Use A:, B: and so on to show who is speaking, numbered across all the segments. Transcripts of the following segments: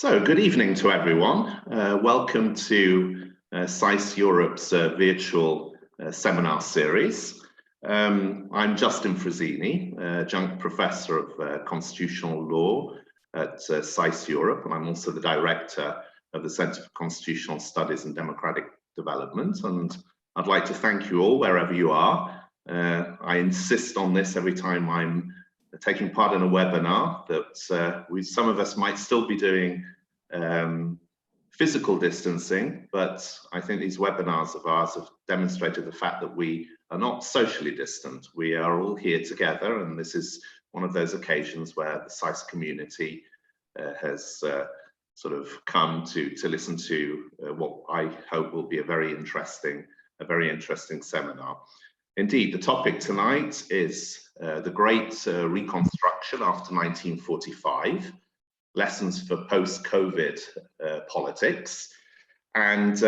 A: So, good evening to everyone. Welcome to SAIS Europe's virtual seminar series. I'm Justin Frazzini, adjunct professor of constitutional law at SAIS Europe, and I'm also the director of the Centre for Constitutional Studies and Democratic Development. And I'd like to thank you all wherever you are. I insist on this every time I'm taking part in a webinar that some of us might still be doing physical distancing, but I think these webinars of ours have demonstrated the fact that we are not socially distant. We are all here together, and this is one of those occasions where the SAIS community has sort of come to listen to what I hope will be a very interesting seminar. Indeed, the topic tonight is the Great Reconstruction after 1945, lessons for post-COVID politics. And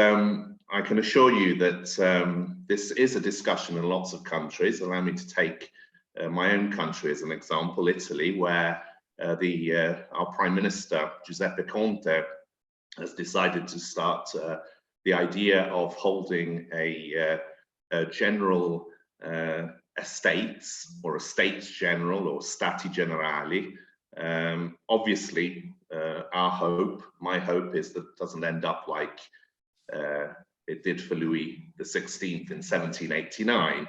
A: I can assure you that this is a discussion in lots of countries. Allow me to take my own country as an example, Italy, where our Prime Minister, Giuseppe Conte, has decided to start the idea of holding a general estates, or estates general, or stati generali. Obviously, my hope is that it doesn't end up like it did for Louis XVI in 1789.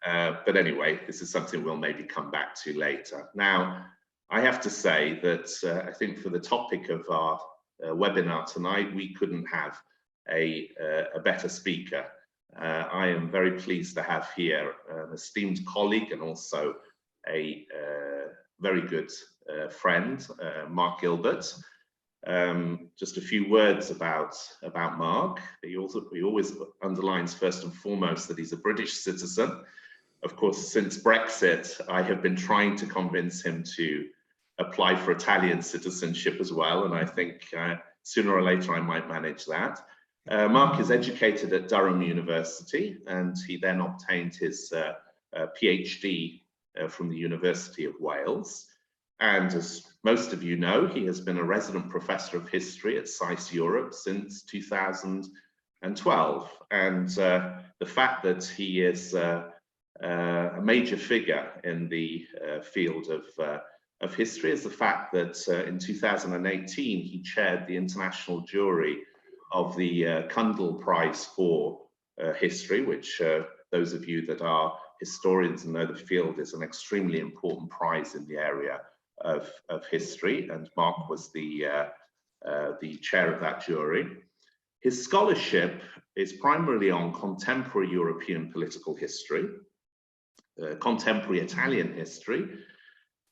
A: But anyway, this is something we'll maybe come back to later. Now, I have to say that I think for the topic of our webinar tonight, we couldn't have a better speaker. I am very pleased to have here an esteemed colleague and also a very good friend, Mark Gilbert. Just a few words about Mark. He always underlines first and foremost that he's a British citizen. Of course, since Brexit, I have been trying to convince him to apply for Italian citizenship as well, and I think sooner or later I might manage that. Mark is educated at Durham University, and he then obtained his PhD from the University of Wales. And as most of you know, he has been a resident professor of history at SAIS Europe since 2012. And the fact that he is a major figure in the field of history is the fact that in 2018, he chaired the international jury of the Kundal Prize for History, which those of you that are historians and know the field is an extremely important prize in the area of history, and Mark was the chair of that jury. His scholarship is primarily on contemporary European political history, contemporary Italian history,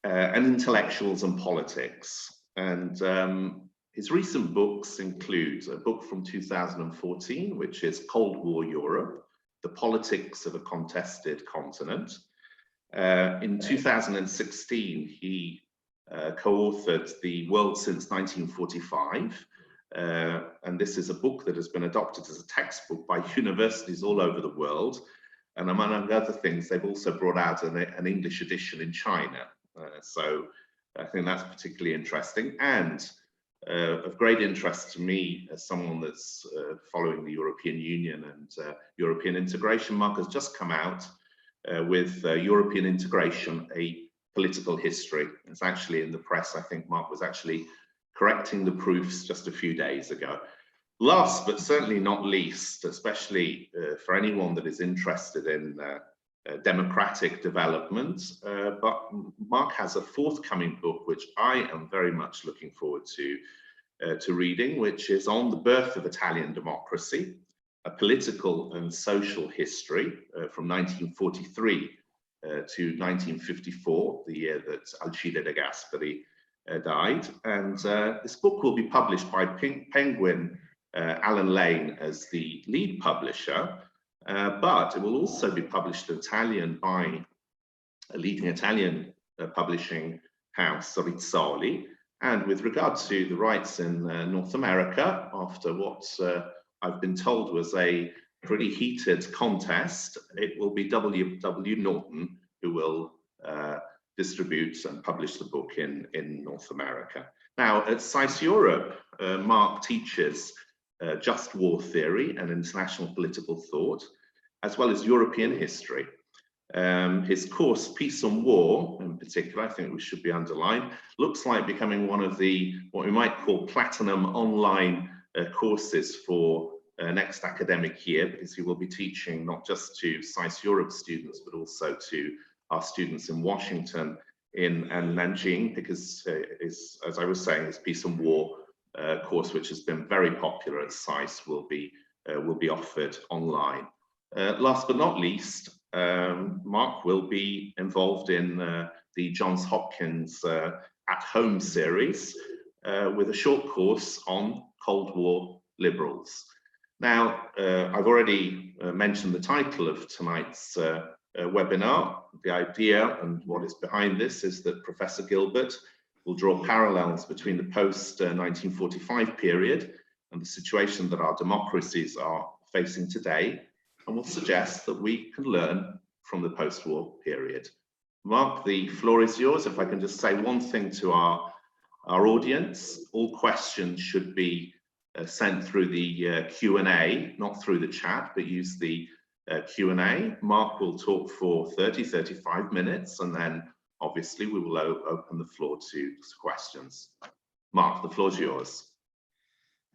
A: and intellectuals and politics. And his recent books include a book from 2014, which is Cold War Europe, The Politics of a Contested Continent. In 2016, he co-authored The World Since 1945, and this is a book that has been adopted as a textbook by universities all over the world. And among other things, they've also brought out an English edition in China. So I think that's particularly interesting. And of great interest to me as someone that's following the European Union and European integration, Mark has just come out with European Integration, a Political History. It's actually in the press. I think Mark was actually correcting the proofs just a few days ago. Last but certainly not least, especially for anyone that is interested in democratic development, but Mark has a forthcoming book which I am very much looking forward to reading, which is On the Birth of Italian Democracy, a Political and Social History from 1943 to 1954, the year that Alcide de Gasperi died. And this book will be published by Penguin Allen Lane as the lead publisher, but it will also be published in Italian by a leading Italian publishing house, Rizzoli. And with regard to the rights in North America, after what I've been told was a pretty heated contest, it will be W.W. Norton who will distribute and publish the book in North America. Now, at SAIS Europe, Mark teaches just war theory and international political thought, as well as European history. His course, Peace and War, in particular, I think we should be underlined, looks like becoming one of the, what we might call platinum online courses for next academic year, because he will be teaching not just to SAIS Europe students, but also to our students in Washington and Nanjing, because as I was saying, his Peace and War course, which has been very popular at SAIS, will be offered online. Last but not least, Mark will be involved in the Johns Hopkins At Home series with a short course on Cold War liberals. Now, I've already mentioned the title of tonight's webinar. The idea and what is behind this is that Professor Gilbert will draw parallels between the post-1945 period and the situation that our democracies are facing today, and will suggest that we can learn from the post-war period. Mark, the floor is yours. If I can just say one thing to our audience, all questions should be sent through the Q&A, not through the chat, but use the Q&A. Mark will talk for 30-35 minutes, and then obviously we will open the floor to questions. Mark, the floor is yours.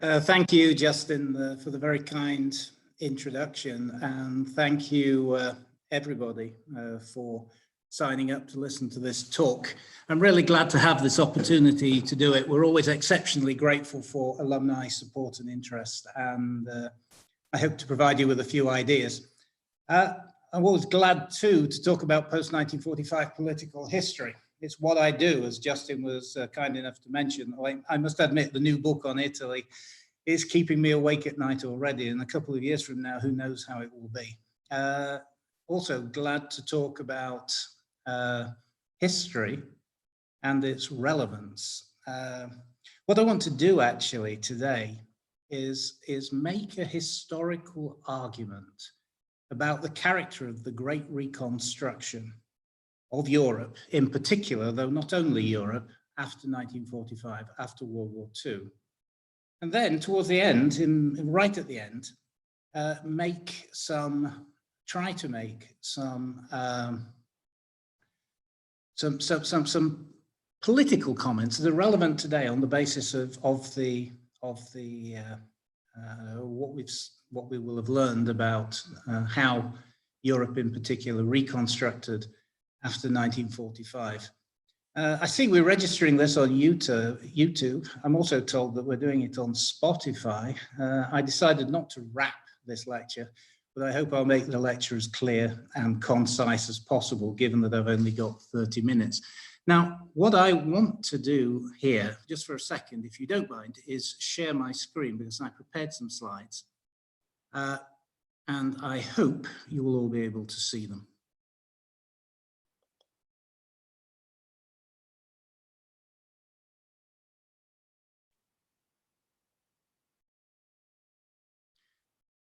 B: Thank you, Justin, for the very kind introduction, and thank you everybody for signing up to listen to this talk. I'm really glad to have this opportunity to do it. We're always exceptionally grateful for alumni support and interest, and I hope to provide you with a few ideas. I'm always glad too to talk about post-1945 political history. It's what I do, as Justin was kind enough to mention. I must admit, the new book on Italy is keeping me awake at night already, and a couple of years from now, who knows how it will be. Also glad to talk about history and its relevance. What I want to do actually today is make a historical argument about the character of the Great Reconstruction of Europe in particular, though not only Europe, after 1945, after World War II. And then towards the end, right at the end, try to make some political comments that are relevant today on the basis of what we will have learned about how Europe in particular reconstructed after 1945. I see we're registering this on YouTube. I'm also told that we're doing it on Spotify. I decided not to wrap this lecture, but I hope I'll make the lecture as clear and concise as possible, given that I've only got 30 minutes. Now, what I want to do here, just for a second, if you don't mind, is share my screen, because I prepared some slides, and I hope you will all be able to see them.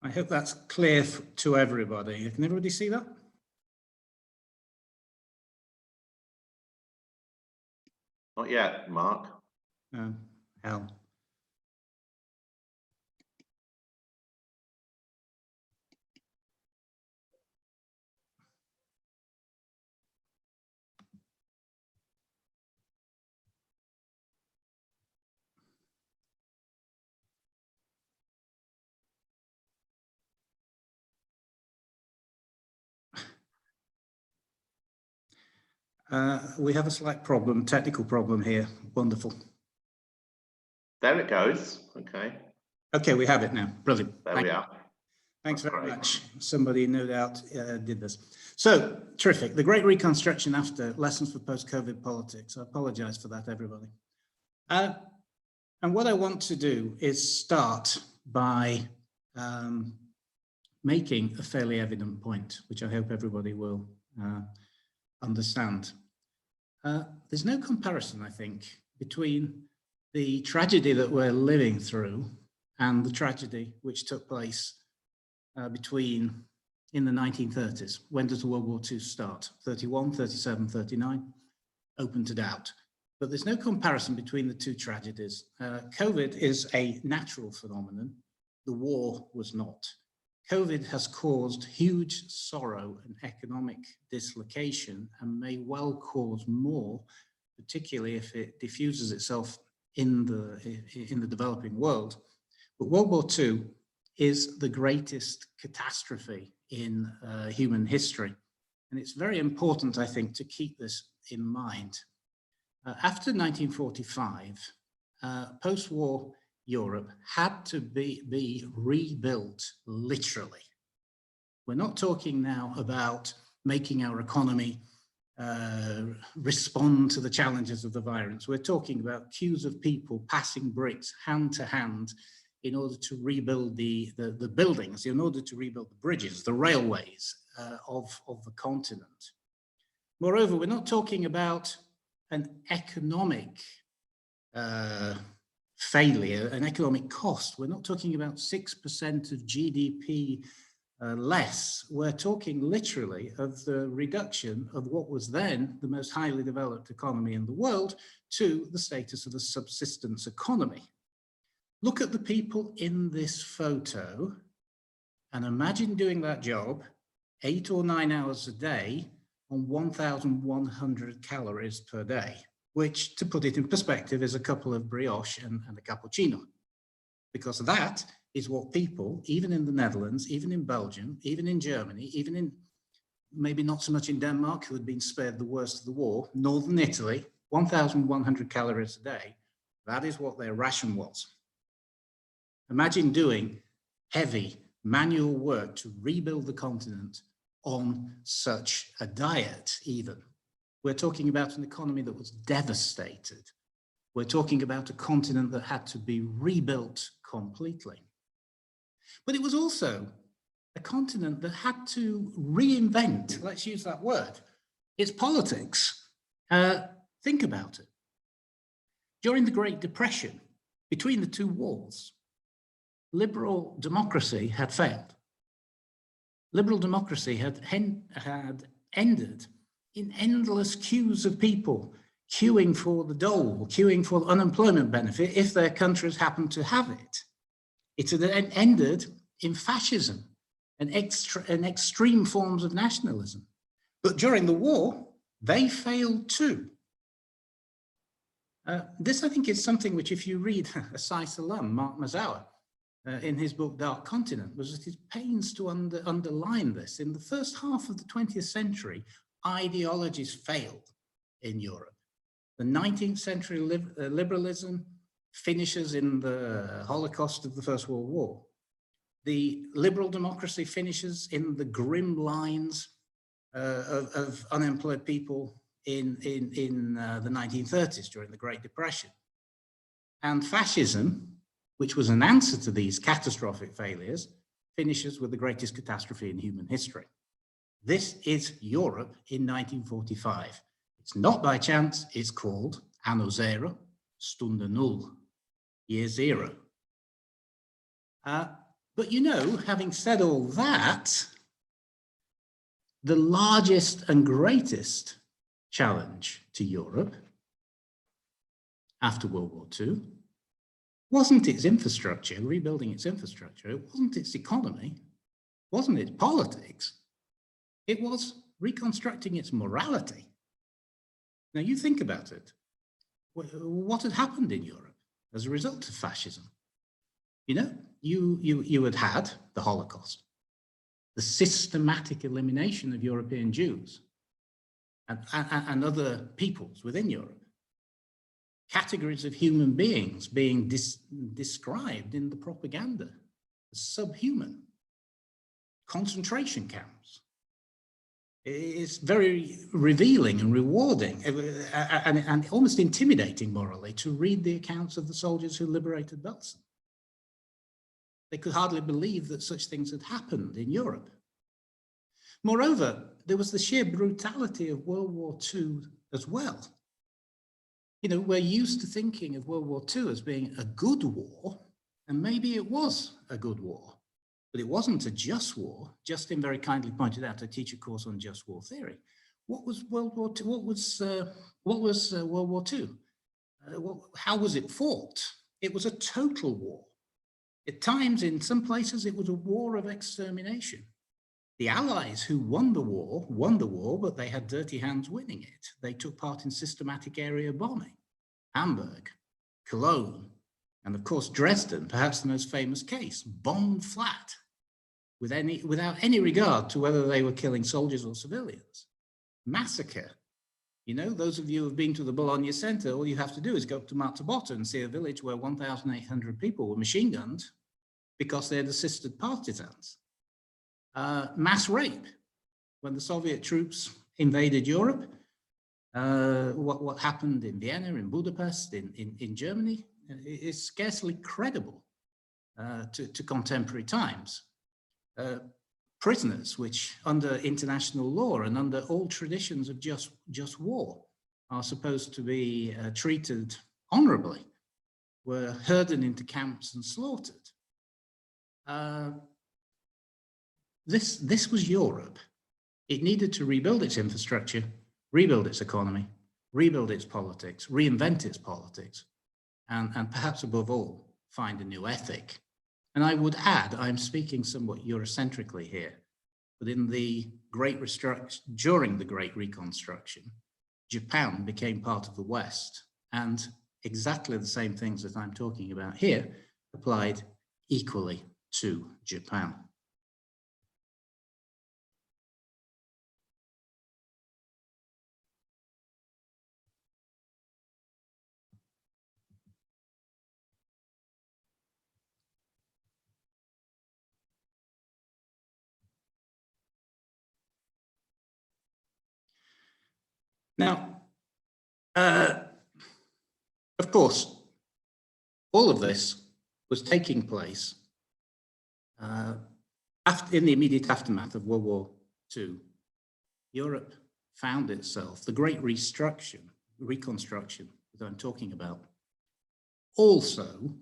B: I hope that's clear to everybody. Can everybody see that?
A: Not yet, Mark.
B: Oh, hell. We have a slight problem, technical problem here. Wonderful.
A: There it goes. Okay.
B: Okay, we have it now. Brilliant.
A: There we are.
B: Thanks very much. Somebody no doubt did this. So, terrific. The Great Reconstruction after, lessons for post-COVID politics. I apologize for that, everybody. And what I want to do is start by making a fairly evident point, which I hope everybody will understand. There's no comparison, I think, between the tragedy that we're living through and the tragedy which took place in the 1930s. When does World War II start? 31, 37, 39? Open to doubt. But there's no comparison between the two tragedies. COVID is a natural phenomenon. The war was not. COVID has caused huge sorrow and economic dislocation and may well cause more, particularly if it diffuses itself in the developing world. But World War II is the greatest catastrophe in human history. And it's very important, I think, to keep this in mind. After 1945, post-war Europe had to be rebuilt literally. We're not talking now about making our economy respond to the challenges of the virus. We're talking about queues of people passing bricks hand to hand in order to rebuild the buildings, in order to rebuild the bridges, the railways of the continent. Moreover, we're not talking about an economic failure, an economic cost. We're not talking about 6% of GDP less. We're talking literally of the reduction of what was then the most highly developed economy in the world to the status of a subsistence economy. Look at the people in this photo and imagine doing that job 8 or 9 hours a day on 1,100 calories per day, which, to put it in perspective, is a couple of brioche and a cappuccino. Because that is what people, even in the Netherlands, even in Belgium, even in Germany, even in, maybe not so much in Denmark, who had been spared the worst of the war, Northern Italy, 1,100 calories a day, that is what their ration was. Imagine doing heavy manual work to rebuild the continent on such a diet even. We're talking about an economy that was devastated. We're talking about a continent that had to be rebuilt completely. But it was also a continent that had to reinvent, let's use that word, its politics. Think about it. During the Great Depression, between the two wars, liberal democracy had failed. Liberal democracy had ended in endless queues of people queuing for the dole, queuing for the unemployment benefit if their countries happened to have it. It had ended in fascism and extreme forms of nationalism. But during the war, they failed too. This, I think, is something which, if you read a SAIS alum, Mark Mazower, in his book Dark Continent, was at his pains to underline this. In the first half of the 20th century, ideologies failed in Europe. The 19th century liberalism finishes in the Holocaust of the First World War. The liberal democracy finishes in the grim lines of unemployed people in the 1930s during the Great Depression. And fascism, which was an answer to these catastrophic failures, finishes with the greatest catastrophe in human history. This is Europe in 1945. It's not by chance, it's called Anno Zero, Stunde Null, Year Zero. But you know, having said all that, the largest and greatest challenge to Europe after World War II wasn't its infrastructure, rebuilding its infrastructure. It wasn't its economy, wasn't its politics. It was reconstructing its morality. Now you think about it. What had happened in Europe as a result of fascism? You know, you had the Holocaust, the systematic elimination of European Jews and other peoples within Europe. Categories of human beings being described in the propaganda as subhuman. Concentration camps. It's very revealing and rewarding and almost intimidating morally to read the accounts of the soldiers who liberated Belsen. They could hardly believe that such things had happened in Europe. Moreover, there was the sheer brutality of World War II as well. You know, we're used to thinking of World War II as being a good war, and maybe it was a good war, but it wasn't a just war. Justin very kindly pointed out, I teach a course on just war theory. What was World War II? What was World War II? Well, how was it fought? It was a total war. At times, in some places, it was a war of extermination. The Allies who won the war, but they had dirty hands winning it. They took part in systematic area bombing. Hamburg, Cologne, and of course Dresden, perhaps the most famous case, bombed flat without any regard to whether they were killing soldiers or civilians. Massacre. You know, those of you who have been to the Bologna Center, all you have to do is go up to Marzabotto and see a village where 1,800 people were machine gunned because they had assisted partisans. Mass rape. When the Soviet troops invaded Europe, what happened in Vienna, in Budapest, in Germany, is scarcely credible to contemporary times. Prisoners, which under international law and under all traditions of just war are supposed to be treated honorably, were herded into camps and slaughtered. This was Europe. It needed to rebuild its infrastructure, rebuild its economy, rebuild its politics, reinvent its politics, and perhaps above all, find a new ethic. And I would add, I'm speaking somewhat Eurocentrically here, but in the during the Great Reconstruction, Japan became part of the West, and exactly the same things that I'm talking about here applied equally to Japan. Now, of course, all of this was taking place in the immediate aftermath of World War II. Europe found itself, the Great Reconstruction that I'm talking about, also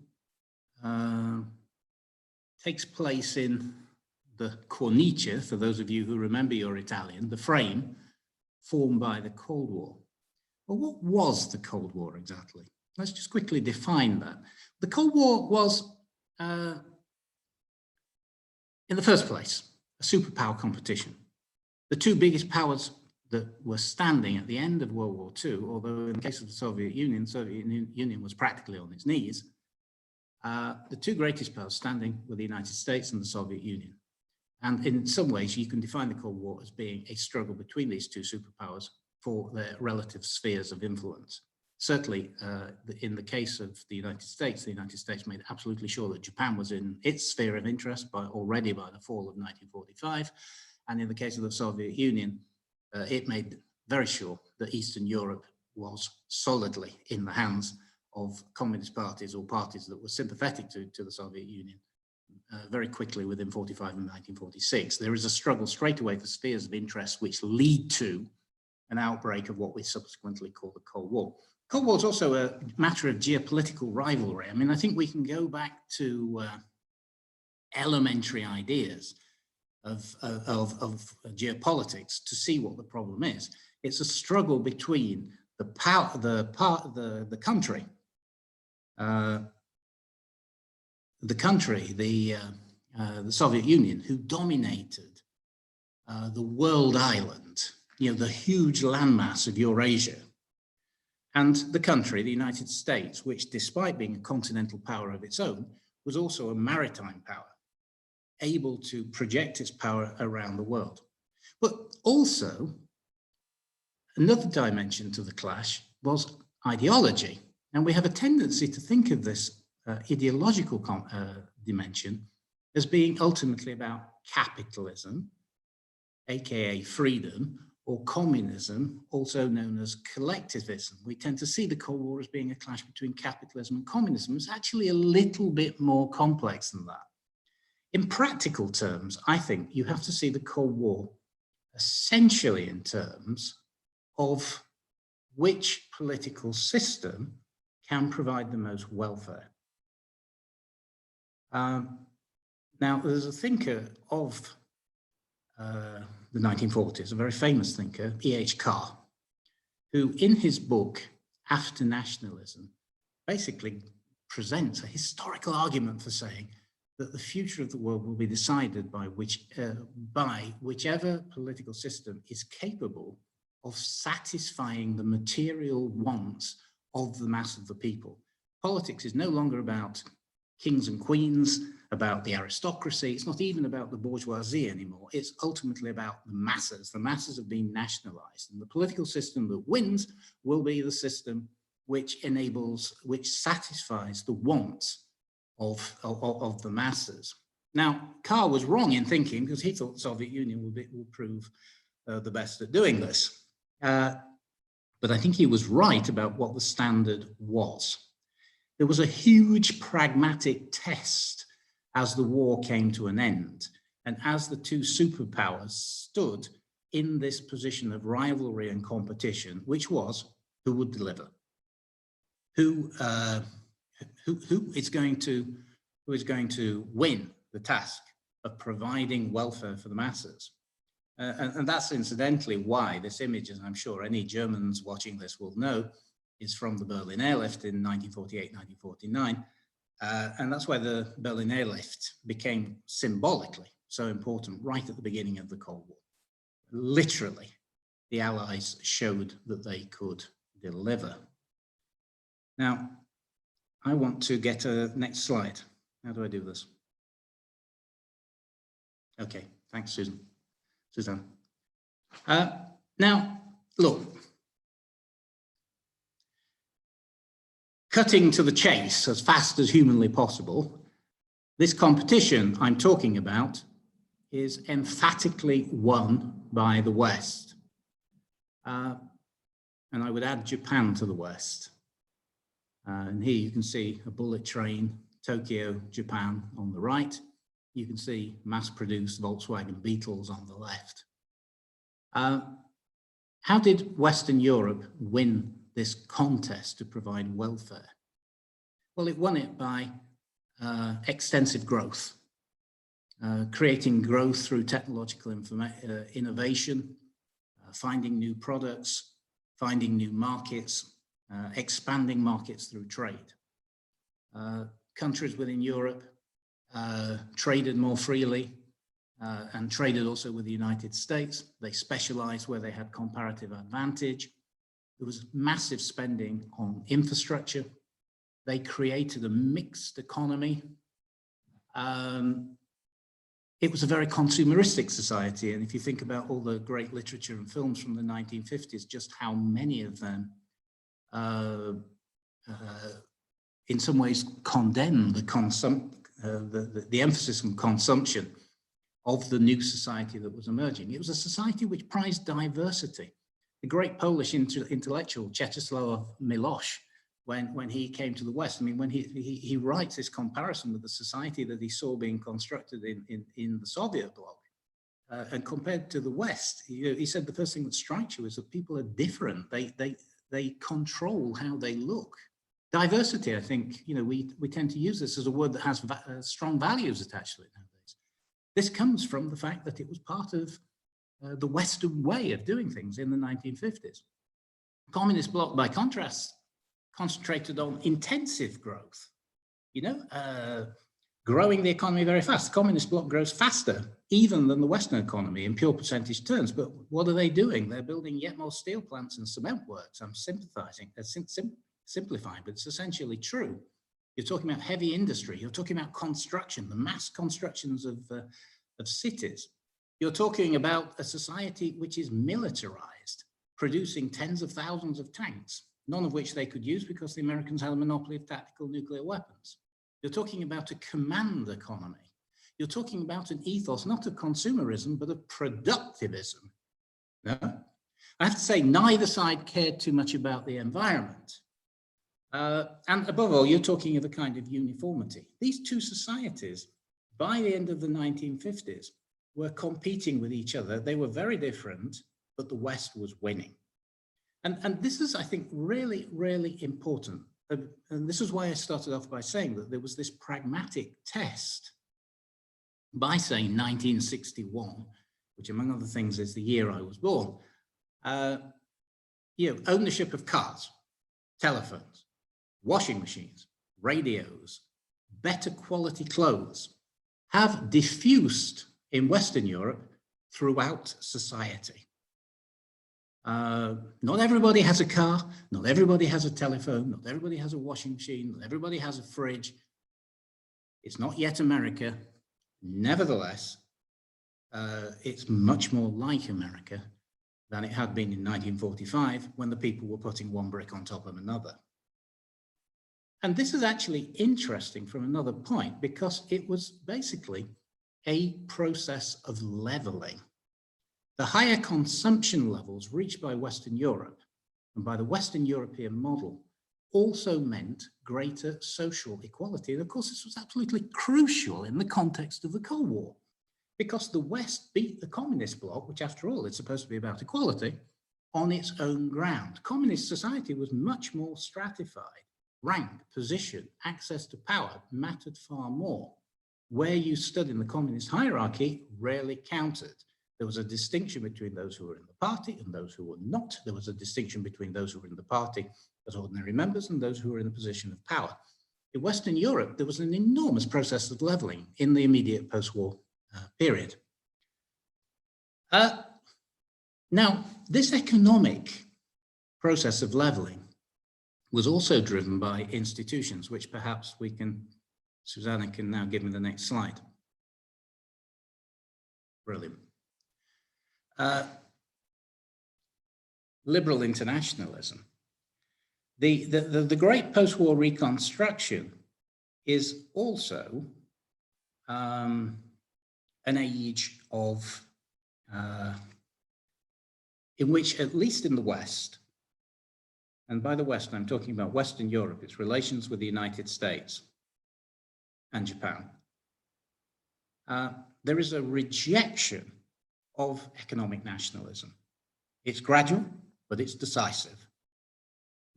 B: takes place in the cornice, for those of you who remember your Italian, the frame formed by the Cold War. Well, what was the Cold War exactly? Let's just quickly define that. The Cold War was, in the first place, a superpower competition. The two biggest powers that were standing at the end of World War II, although in the case of the Soviet Union was practically on its knees, the two greatest powers standing were the United States and the Soviet Union. And in some ways, you can define the Cold War as being a struggle between these two superpowers for their relative spheres of influence. Certainly, in the case of the United States made absolutely sure that Japan was in its sphere of interest already by the fall of 1945. And in the case of the Soviet Union, it made very sure that Eastern Europe was solidly in the hands of communist parties or parties that were sympathetic to the Soviet Union. Very quickly within 1945 and 1946. There is a struggle straight away for spheres of interest which lead to an outbreak of what we subsequently call the Cold War. Cold War is also a matter of geopolitical rivalry. I mean, I think we can go back to elementary ideas of geopolitics to see what the problem is. It's a struggle between the country, the Soviet Union, who dominated the world island, you know, the huge landmass of Eurasia, and the country, the United States, which, despite being a continental power of its own, was also a maritime power, able to project its power around the world. But also, another dimension to the clash was ideology. And we have a tendency to think of this ideological dimension as being ultimately about capitalism, aka freedom, or communism, also known as collectivism. We tend to see the Cold War as being a clash between capitalism and communism. It's actually a little bit more complex than that. In practical terms, I think you have to see the Cold War essentially in terms of which political system can provide the most welfare. Now, there's a thinker of the 1940s, a very famous thinker, E.H. Carr, who in his book, After Nationalism, basically presents a historical argument for saying that the future of the world will be decided by whichever political system is capable of satisfying the material wants of the mass of the people. Politics is no longer about kings and queens, about the aristocracy. It's not even about the bourgeoisie anymore. It's ultimately about the masses. The masses have been nationalized, and the political system that wins will be the system which satisfies the wants of the masses. Now, Carr was wrong in thinking, because he thought the Soviet Union would prove the best at doing this. But I think he was right about what the standard was. There was a huge pragmatic test as the war came to an end, and as the two superpowers stood in this position of rivalry and competition, which was who would deliver, who is going to win the task of providing welfare for the masses. And that's incidentally why this image, as I'm sure any Germans watching this will know, is from the Berlin airlift in 1948, 1949. And that's why the Berlin airlift became symbolically so important right at the beginning of the Cold War. Literally, the Allies showed that they could deliver. Now, I want to get a next slide. How do I do this? Okay, thanks, Suzanne. Now, look, cutting to the chase as fast as humanly possible, this competition I'm talking about is emphatically won by the West. And I would add Japan to the West. And here you can see a bullet train, Tokyo, Japan on the right. You can see mass-produced Volkswagen Beetles on the left. How did Western Europe win this contest to provide welfare? Well, it won it by extensive growth, creating growth through technological innovation, finding new products, finding new markets, expanding markets through trade. Countries within Europe traded more freely and traded also with the United States. They specialized where they had comparative advantage. There was massive spending on infrastructure. They created a mixed economy. It was a very consumeristic society. And if you think about all the great literature and films from the 1950s, just how many of them in some ways condemn the emphasis on consumption of the new society that was emerging. It was a society which prized diversity. The great Polish intellectual Czesław Miłosz, when he came to the West, I mean, when he writes this comparison with the society that he saw being constructed in the Soviet bloc, and compared to the West, he said the first thing that strikes you is that people are different. They control how they look. Diversity, I think, we tend to use this as a word that has strong values attached to it nowadays. This comes from the fact that it was part of the Western way of doing things in the 1950s. Communist bloc, by contrast, concentrated on intensive growth, growing the economy very fast. The communist bloc grows faster even than the Western economy in pure percentage terms. But what are they doing? They're building yet more steel plants and cement works. I'm simplifying, but it's essentially true. You're talking about heavy industry. You're talking about construction, the mass constructions of cities. You're talking about a society which is militarized, producing tens of thousands of tanks, none of which they could use because the Americans had a monopoly of tactical nuclear weapons. You're talking about a command economy. You're talking about an ethos, not of consumerism, but of productivism. No? I have to say, neither side cared too much about the environment. And above all, you're talking of a kind of uniformity. These two societies, by the end of the 1950s, were competing with each other. They were very different, but the West was winning. And this is, I think, really, really important. And this is why I started off by saying that there was this pragmatic test by, say, 1961, which among other things is the year I was born. Ownership of cars, telephones, washing machines, radios, better quality clothes have diffused in Western Europe throughout society. Not everybody has a car, not everybody has a telephone, not everybody has a washing machine, not everybody has a fridge. It's not yet America. Nevertheless, it's much more like America than it had been in 1945 when the people were putting one brick on top of another. And this is actually interesting from another point because it was basically a process of leveling. The higher consumption levels reached by Western Europe and by the Western European model also meant greater social equality. And of course, this was absolutely crucial in the context of the Cold War, because the West beat the communist bloc, which after all, is supposed to be about equality, on its own ground. Communist society was much more stratified. Rank, position, access to power mattered far more. Where you stood in the communist hierarchy rarely counted. There was a distinction between those who were in the party and those who were not. There was a distinction between those who were in the party as ordinary members and those who were in a position of power. In Western Europe, there was an enormous process of leveling in the immediate post-war period. Now, this economic process of leveling was also driven by institutions, which perhaps we can, Susanna can now give me the next slide. Brilliant. Liberal internationalism. The great post-war reconstruction is also an age of, in which, at least in the West, and by the West, I'm talking about Western Europe, its relations with the United States and Japan, there is a rejection of economic nationalism. It's gradual, but it's decisive.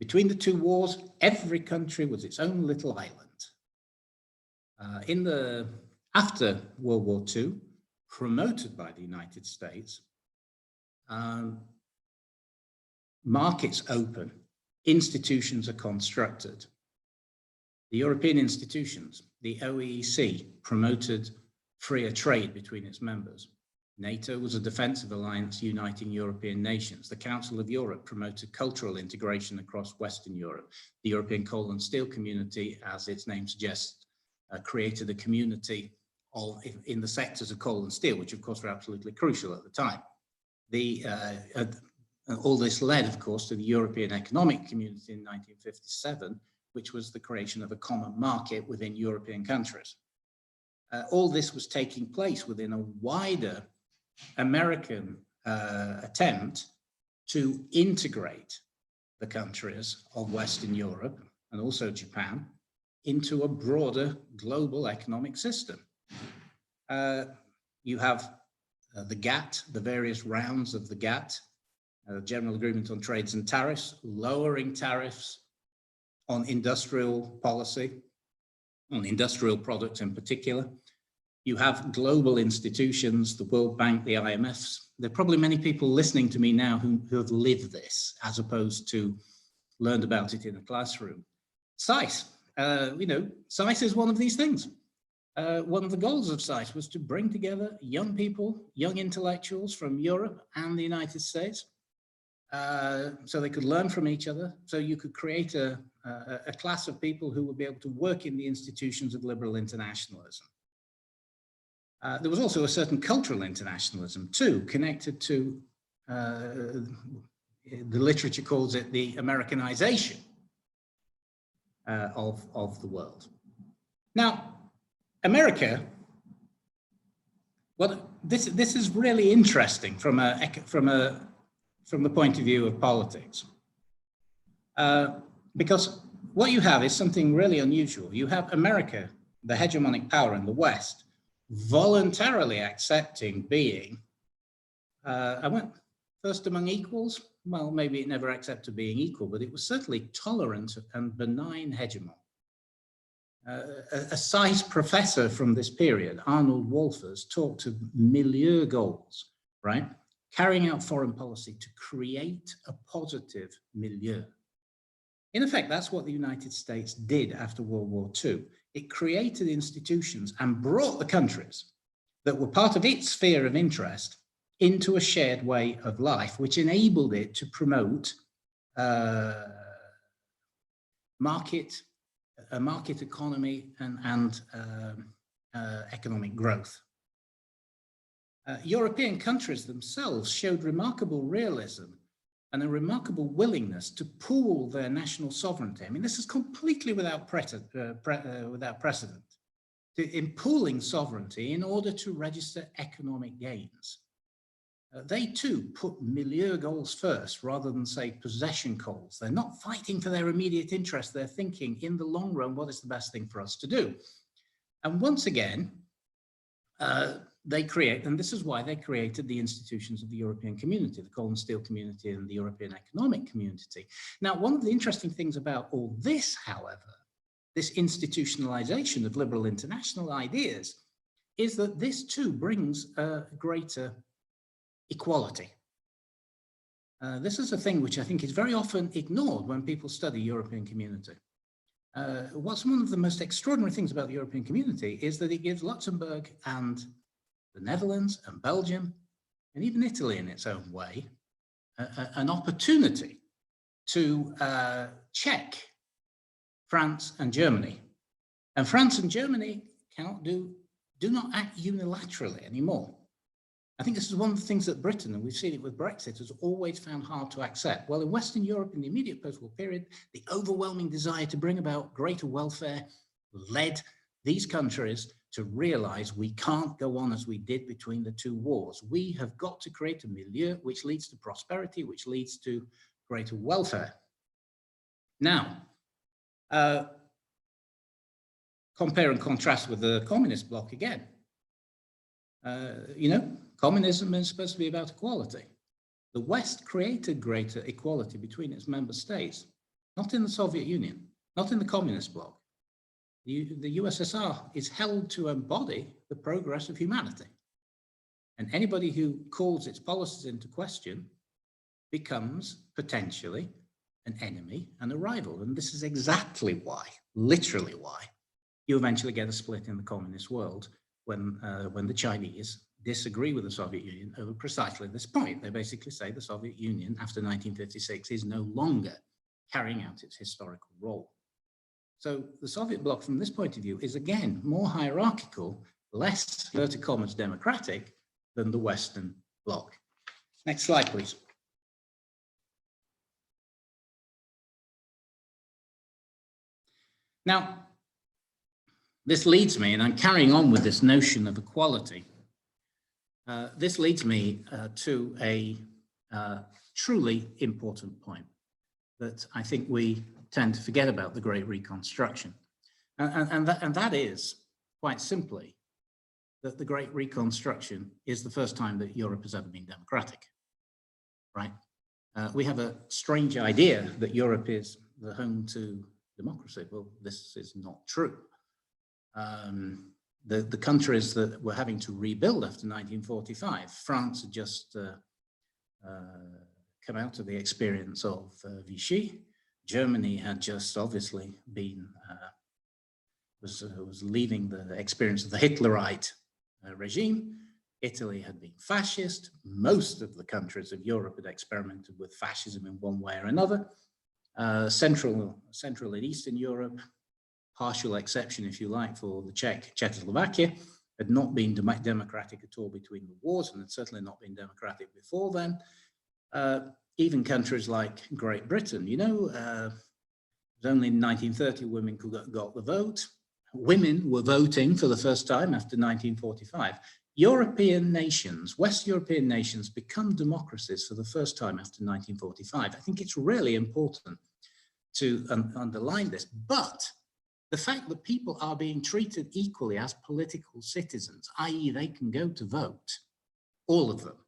B: Between the two wars, every country was its own little island. After World War II, promoted by the United States, markets open, institutions are constructed. The European institutions, the OEC, promoted freer trade between its members. NATO was a defensive alliance uniting European nations. The Council of Europe promoted cultural integration across Western Europe. The European Coal and Steel Community, as its name suggests, created a community in the sectors of coal and steel, which of course were absolutely crucial at the time. All this led, of course, to the European Economic Community in 1957, which was the creation of a common market within European countries. All this was taking place within a wider American attempt to integrate the countries of Western Europe and also Japan into a broader global economic system. You have the GATT, the various rounds of the GATT, General Agreement on Trades and Tariffs, lowering tariffs on industrial policy, on industrial products in particular. You have global institutions, the World Bank, the IMFs. There are probably many people listening to me now who have lived this as opposed to learned about it in a classroom. SAIS, SAIS is one of these things. One of the goals of SAIS was to bring together young people, young intellectuals from Europe and the United States, so they could learn from each other, so you could create a class of people who would be able to work in the institutions of liberal internationalism. There was also a certain cultural internationalism too, connected to, the literature calls it the Americanization of the world. Now, America, well, this is really interesting from the point of view of politics, because what you have is something really unusual. You have America, the hegemonic power in the West, voluntarily accepting being, I went first among equals. Well, maybe it never accepted being equal, but it was certainly tolerant and benign hegemon. A SAIS professor from this period, Arnold Wolfers, talked of milieu goals, right? Carrying out foreign policy to create a positive milieu. In effect, that's what the United States did after World War II. It created institutions and brought the countries that were part of its sphere of interest into a shared way of life, which enabled it to promote a market economy and economic growth. European countries themselves showed remarkable realism and a remarkable willingness to pool their national sovereignty. I mean, this is completely without precedent, in pooling sovereignty in order to register economic gains. They too put milieu goals first rather than, say, possession goals. They're not fighting for their immediate interest. They're thinking in the long run, what is the best thing for us to do? And once again, and this is why they created the institutions of the European Community, the Coal and Steel Community and the European Economic Community. Now, one of the interesting things about all this, however, this institutionalization of liberal international ideas, is that this too brings a greater equality. This is a thing which I think is very often ignored when people study European Community. What's one of the most extraordinary things about the European Community is that it gives Luxembourg and the Netherlands and Belgium, and even Italy in its own way, an opportunity to check France and Germany. And France and Germany do not act unilaterally anymore. I think this is one of the things that Britain, and we've seen it with Brexit, has always found hard to accept. Well, in Western Europe, in the immediate post-war period, the overwhelming desire to bring about greater welfare led these countries to realize we can't go on as we did between the two wars. We have got to create a milieu which leads to prosperity, which leads to greater welfare. Now, compare and contrast with the communist bloc again. Communism is supposed to be about equality. The West created greater equality between its member states, not in the Soviet Union, not in the communist bloc. The USSR is held to embody the progress of humanity. And anybody who calls its policies into question becomes potentially an enemy and a rival. And this is exactly why, literally why, you eventually get a split in the communist world when the Chinese disagree with the Soviet Union over precisely this point. They basically say the Soviet Union after 1956 is no longer carrying out its historical role. So the Soviet bloc from this point of view is again more hierarchical, less inverted commas democratic than the Western bloc. Next slide, please. Now, this leads me, and I'm carrying on with this notion of equality. This leads me to a truly important point that I think we tend to forget about the Great Reconstruction. And that is, quite simply, that the Great Reconstruction is the first time that Europe has ever been democratic, right? We have a strange idea that Europe is the home to democracy. Well, this is not true. The countries that were having to rebuild after 1945, France had just come out of the experience of Vichy. Germany had just obviously been, was leaving the experience of the Hitlerite regime. Italy had been fascist. Most of the countries of Europe had experimented with fascism in one way or another. Central and Eastern Europe, partial exception, if you like, for the Czechoslovakia, had not been democratic at all between the wars, and had certainly not been democratic before then. Even countries like Great Britain, it was only in 1930 women got the vote. Women were voting for the first time after 1945. European nations, West European nations, become democracies for the first time after 1945. I think it's really important to underline this, but the fact that people are being treated equally as political citizens, i.e. they can go to vote, all of them,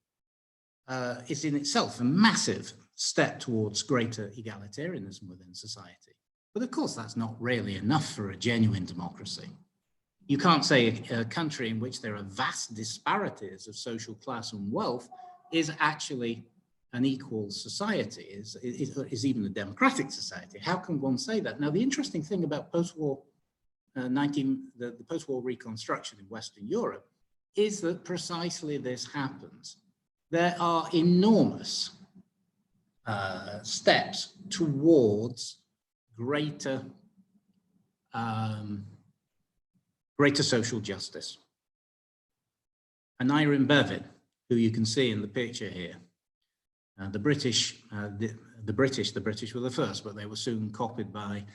B: is in itself a massive step towards greater egalitarianism within society. But of course, that's not really enough for a genuine democracy. You can't say a country in which there are vast disparities of social class and wealth is actually an equal society, is even a democratic society. How can one say that? Now, the interesting thing about post-war the post-war reconstruction in Western Europe is that precisely this happens. There are enormous steps towards greater social justice. And Ira Bevin, who you can see in the picture here, the British were the first, but they were soon copied by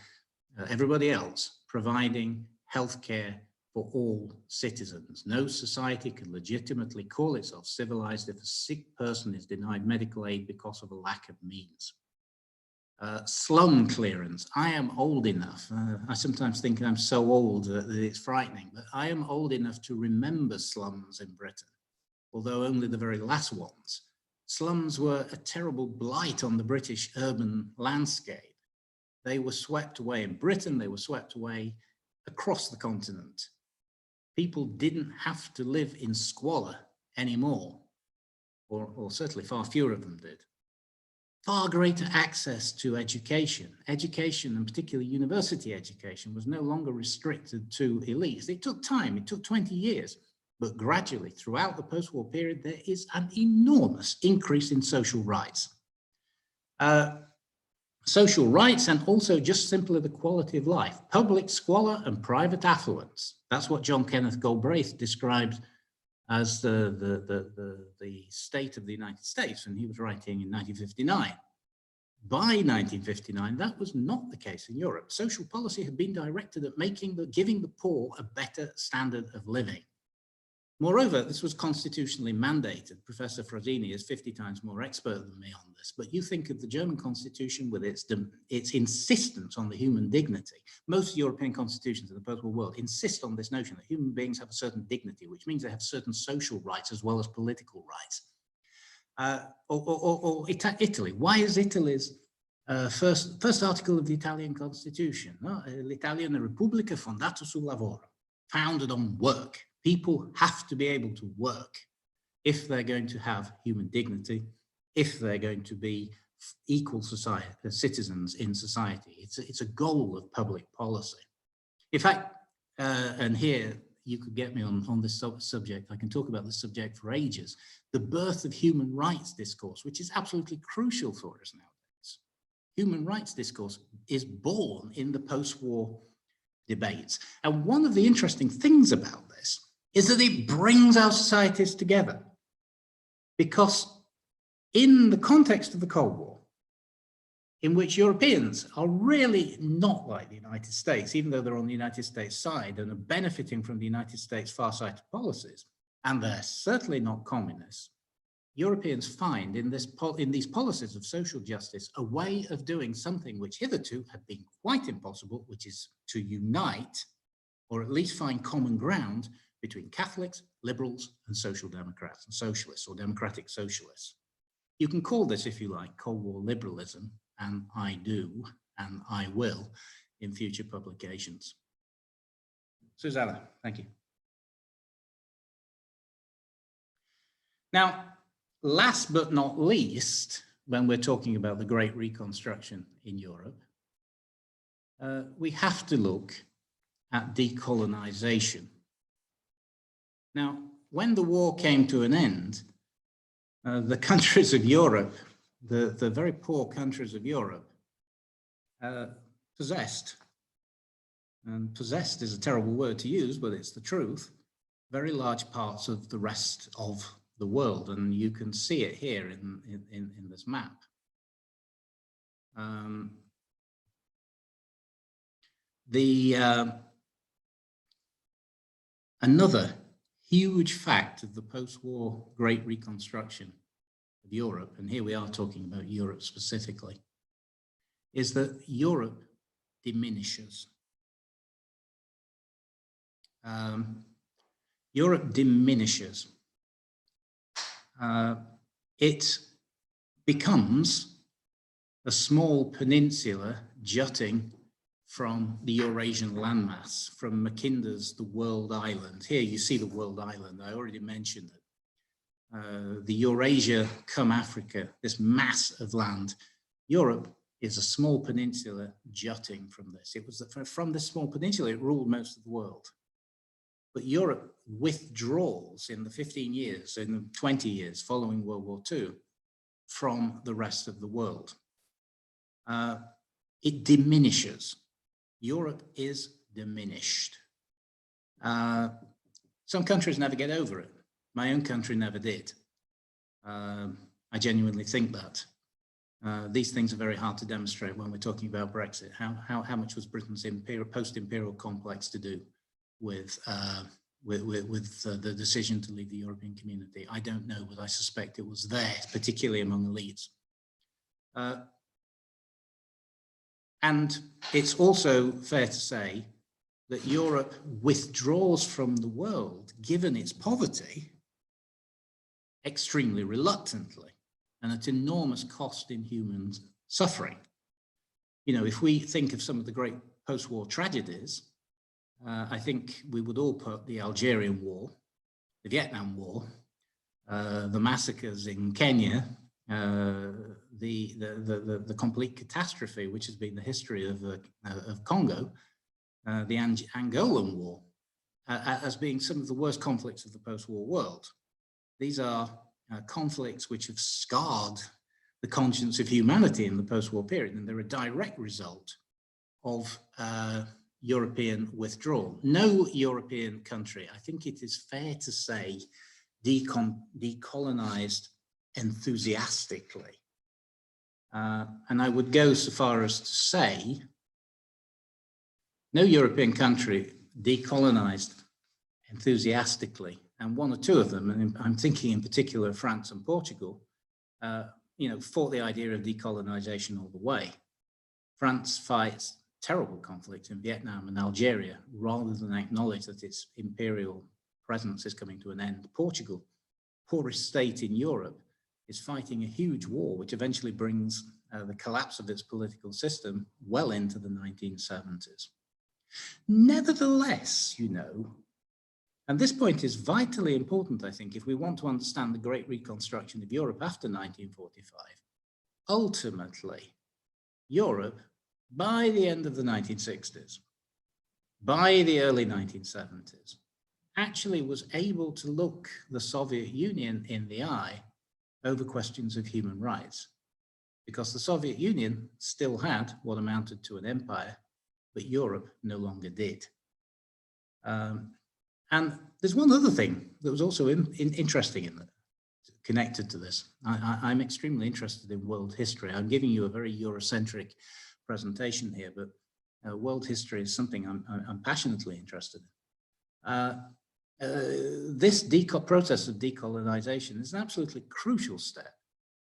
B: everybody else, providing healthcare for all citizens. No society can legitimately call itself civilized if a sick person is denied medical aid because of a lack of means. Slum clearance. I am old enough. I sometimes think I'm so old that it's frightening, but I am old enough to remember slums in Britain, although only the very last ones. Slums were a terrible blight on the British urban landscape. They were swept away in Britain. They were swept away across the continent. People didn't have to live in squalor anymore, or certainly far fewer of them did. Far greater access to education. Education, and particularly university education, was no longer restricted to elites. It took time, it took 20 years, but gradually throughout the post-war period, there is an enormous increase in social rights. Social rights, and also just simply the quality of life, public squalor and private affluence. That's what John Kenneth Galbraith described as the state of the United States when he was writing in 1959. By 1959, that was not the case in Europe. Social policy had been directed at giving the poor a better standard of living. Moreover, this was constitutionally mandated. Professor Frazzini is 50 times more expert than me on this, but you think of the German constitution with its insistence on the human dignity. Most European constitutions in the post-war world insist on this notion that human beings have a certain dignity, which means they have certain social rights as well as political rights. Italy. Why is Italy's first article of the Italian constitution? L'Italia è una repubblica fondata sul lavoro, founded on work. People have to be able to work if they're going to have human dignity, if they're going to be equal citizens in society. It's a goal of public policy. In fact, and here you could get me on this subject, I can talk about this subject for ages, the birth of human rights discourse, which is absolutely crucial for us nowadays. Human rights discourse is born in the post-war debates. And one of the interesting things about this is that it brings our societies together, because in the context of the Cold War, in which Europeans are really not like the United States, even though they're on the United States side and are benefiting from the United States far-sighted policies, and they're certainly not communists, Europeans find in these policies of social justice a way of doing something which hitherto had been quite impossible, which is to unite, or at least find common ground, between Catholics, liberals, and social democrats, and socialists, or democratic socialists. You can call this, if you like, Cold War liberalism, and I do, and I will, in future publications. Susanna, thank you. Now, last but not least, when we're talking about the Great Reconstruction in Europe, we have to look at decolonization. Now, when the war came to an end, the countries of Europe, the very poor countries of Europe, possessed, and possessed is a terrible word to use, but it's the truth, very large parts of the rest of the world, and you can see it here in this map. Another huge fact of the post-war Great Reconstruction of Europe, and here we are talking about Europe specifically, is that Europe diminishes. Europe diminishes. It becomes a small peninsula jutting from the Eurasian landmass, from Mackinder's The World Island. Here you see the World Island, I already mentioned it. the Eurasia come Africa, this mass of land. Europe is a small peninsula jutting from this. It was from this small peninsula, it ruled most of the world. But Europe withdraws in the 15 years, in the 20 years following World War II, from the rest of the world. It diminishes. Europe is diminished. Some countries never get over it. My own country never did. I genuinely think that. These things are very hard to demonstrate when we're talking about Brexit. How much was Britain's post-imperial complex to do with the decision to leave the European community? I don't know, but I suspect it was there, particularly among elites. And it's also fair to say that Europe withdraws from the world, given its poverty, extremely reluctantly, and at enormous cost in human suffering. You know, if we think of some of the great post-war tragedies, I think we would all put the Algerian War, the Vietnam War, the massacres in Kenya, the complete catastrophe, which has been the history of Congo, the Angolan War, as being some of the worst conflicts of the post-war world. These are conflicts which have scarred the conscience of humanity in the post-war period, and they're a direct result of European withdrawal. No European country, I think it is fair to say, decolonized enthusiastically. And I would go so far as to say, no European country decolonized enthusiastically, and one or two of them, and I'm thinking in particular of France and Portugal, you know, fought the idea of decolonization all the way. France fights terrible conflict in Vietnam and Algeria rather than acknowledge that its imperial presence is coming to an end. Portugal, poorest state in Europe, is fighting a huge war which eventually brings the collapse of its political system well into the 1970s. Nevertheless, you know, and this point is vitally important, I think, if we want to understand the Great Reconstruction of Europe after 1945. Ultimately, Europe, by the end of the 1960s, by the early 1970s, actually was able to look the Soviet Union in the eye over questions of human rights, because the Soviet Union still had what amounted to an empire, but Europe no longer did. And there's one other thing that was also interesting in that, connected to this. I'm extremely interested in world history. I'm giving you a very Eurocentric presentation here, but world history is something I'm passionately interested in. This process of decolonization is an absolutely crucial step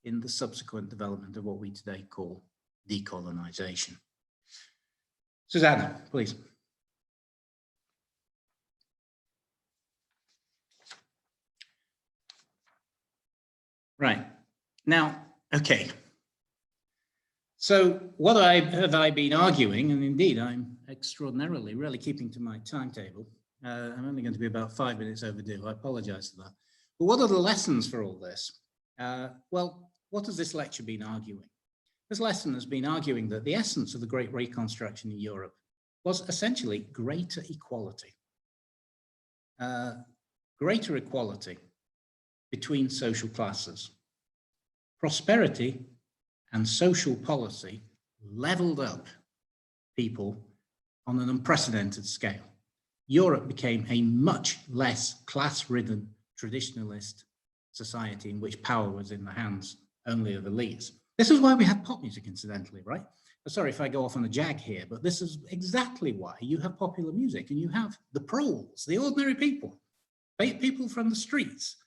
B: in the subsequent development of what we today call decolonization. Susanna, please. Right, now, okay. So what have I been arguing, and indeed I'm extraordinarily really keeping to my timetable. I'm only going to be about 5 minutes overdue. I apologize for that. But what are the lessons for all this? Well, what has this lecture been arguing? This lesson has been arguing that the essence of the Great Reconstruction in Europe was essentially greater equality. Greater equality between social classes. Prosperity and social policy leveled up people on an unprecedented scale. Europe became a much less class-ridden traditionalist society in which power was in the hands only of elites. This is why we have pop music, incidentally, right? Sorry if I go off on a jag here, but this is exactly why you have popular music and you have the proles, the ordinary people, people from the streets,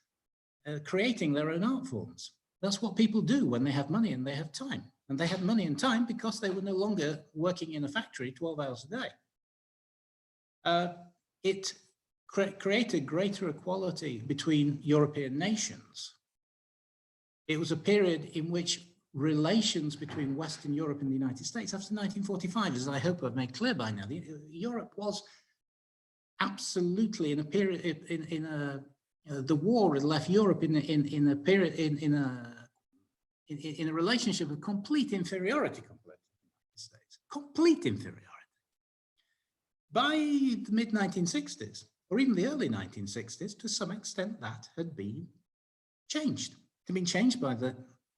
B: creating their own art forms. That's what people do when they have money and they have time. And they had money and time because they were no longer working in a factory 12 hours a day. It created greater equality between European nations. It was a period in which relations between Western Europe and the United States after 1945, as I hope I've made clear by now, Europe was absolutely in a period, in the war had left Europe in a period, in a relationship of complete inferiority compared to the United States. Complete inferiority. By the mid-1960s, or even the early 1960s, to some extent that had been changed. It had been changed by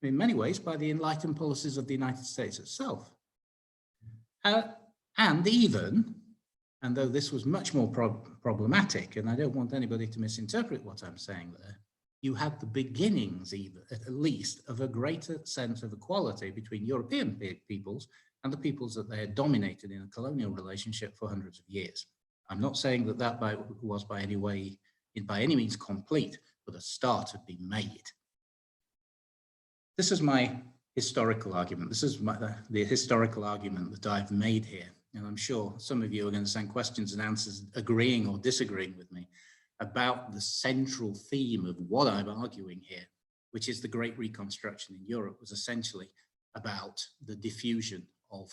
B: in many ways, by the enlightened policies of the United States itself. And even, and though this was much more problematic, and I don't want anybody to misinterpret what I'm saying there, you had the beginnings, even at least, of a greater sense of equality between European peoples and the peoples that they had dominated in a colonial relationship for hundreds of years. I'm not saying that that was by any means complete, but a start had been made. This is my historical argument. This is the historical argument that I've made here. And I'm sure some of you are going to send questions and answers agreeing or disagreeing with me about the central theme of what I'm arguing here, which is the Great Reconstruction in Europe was essentially about the diffusion of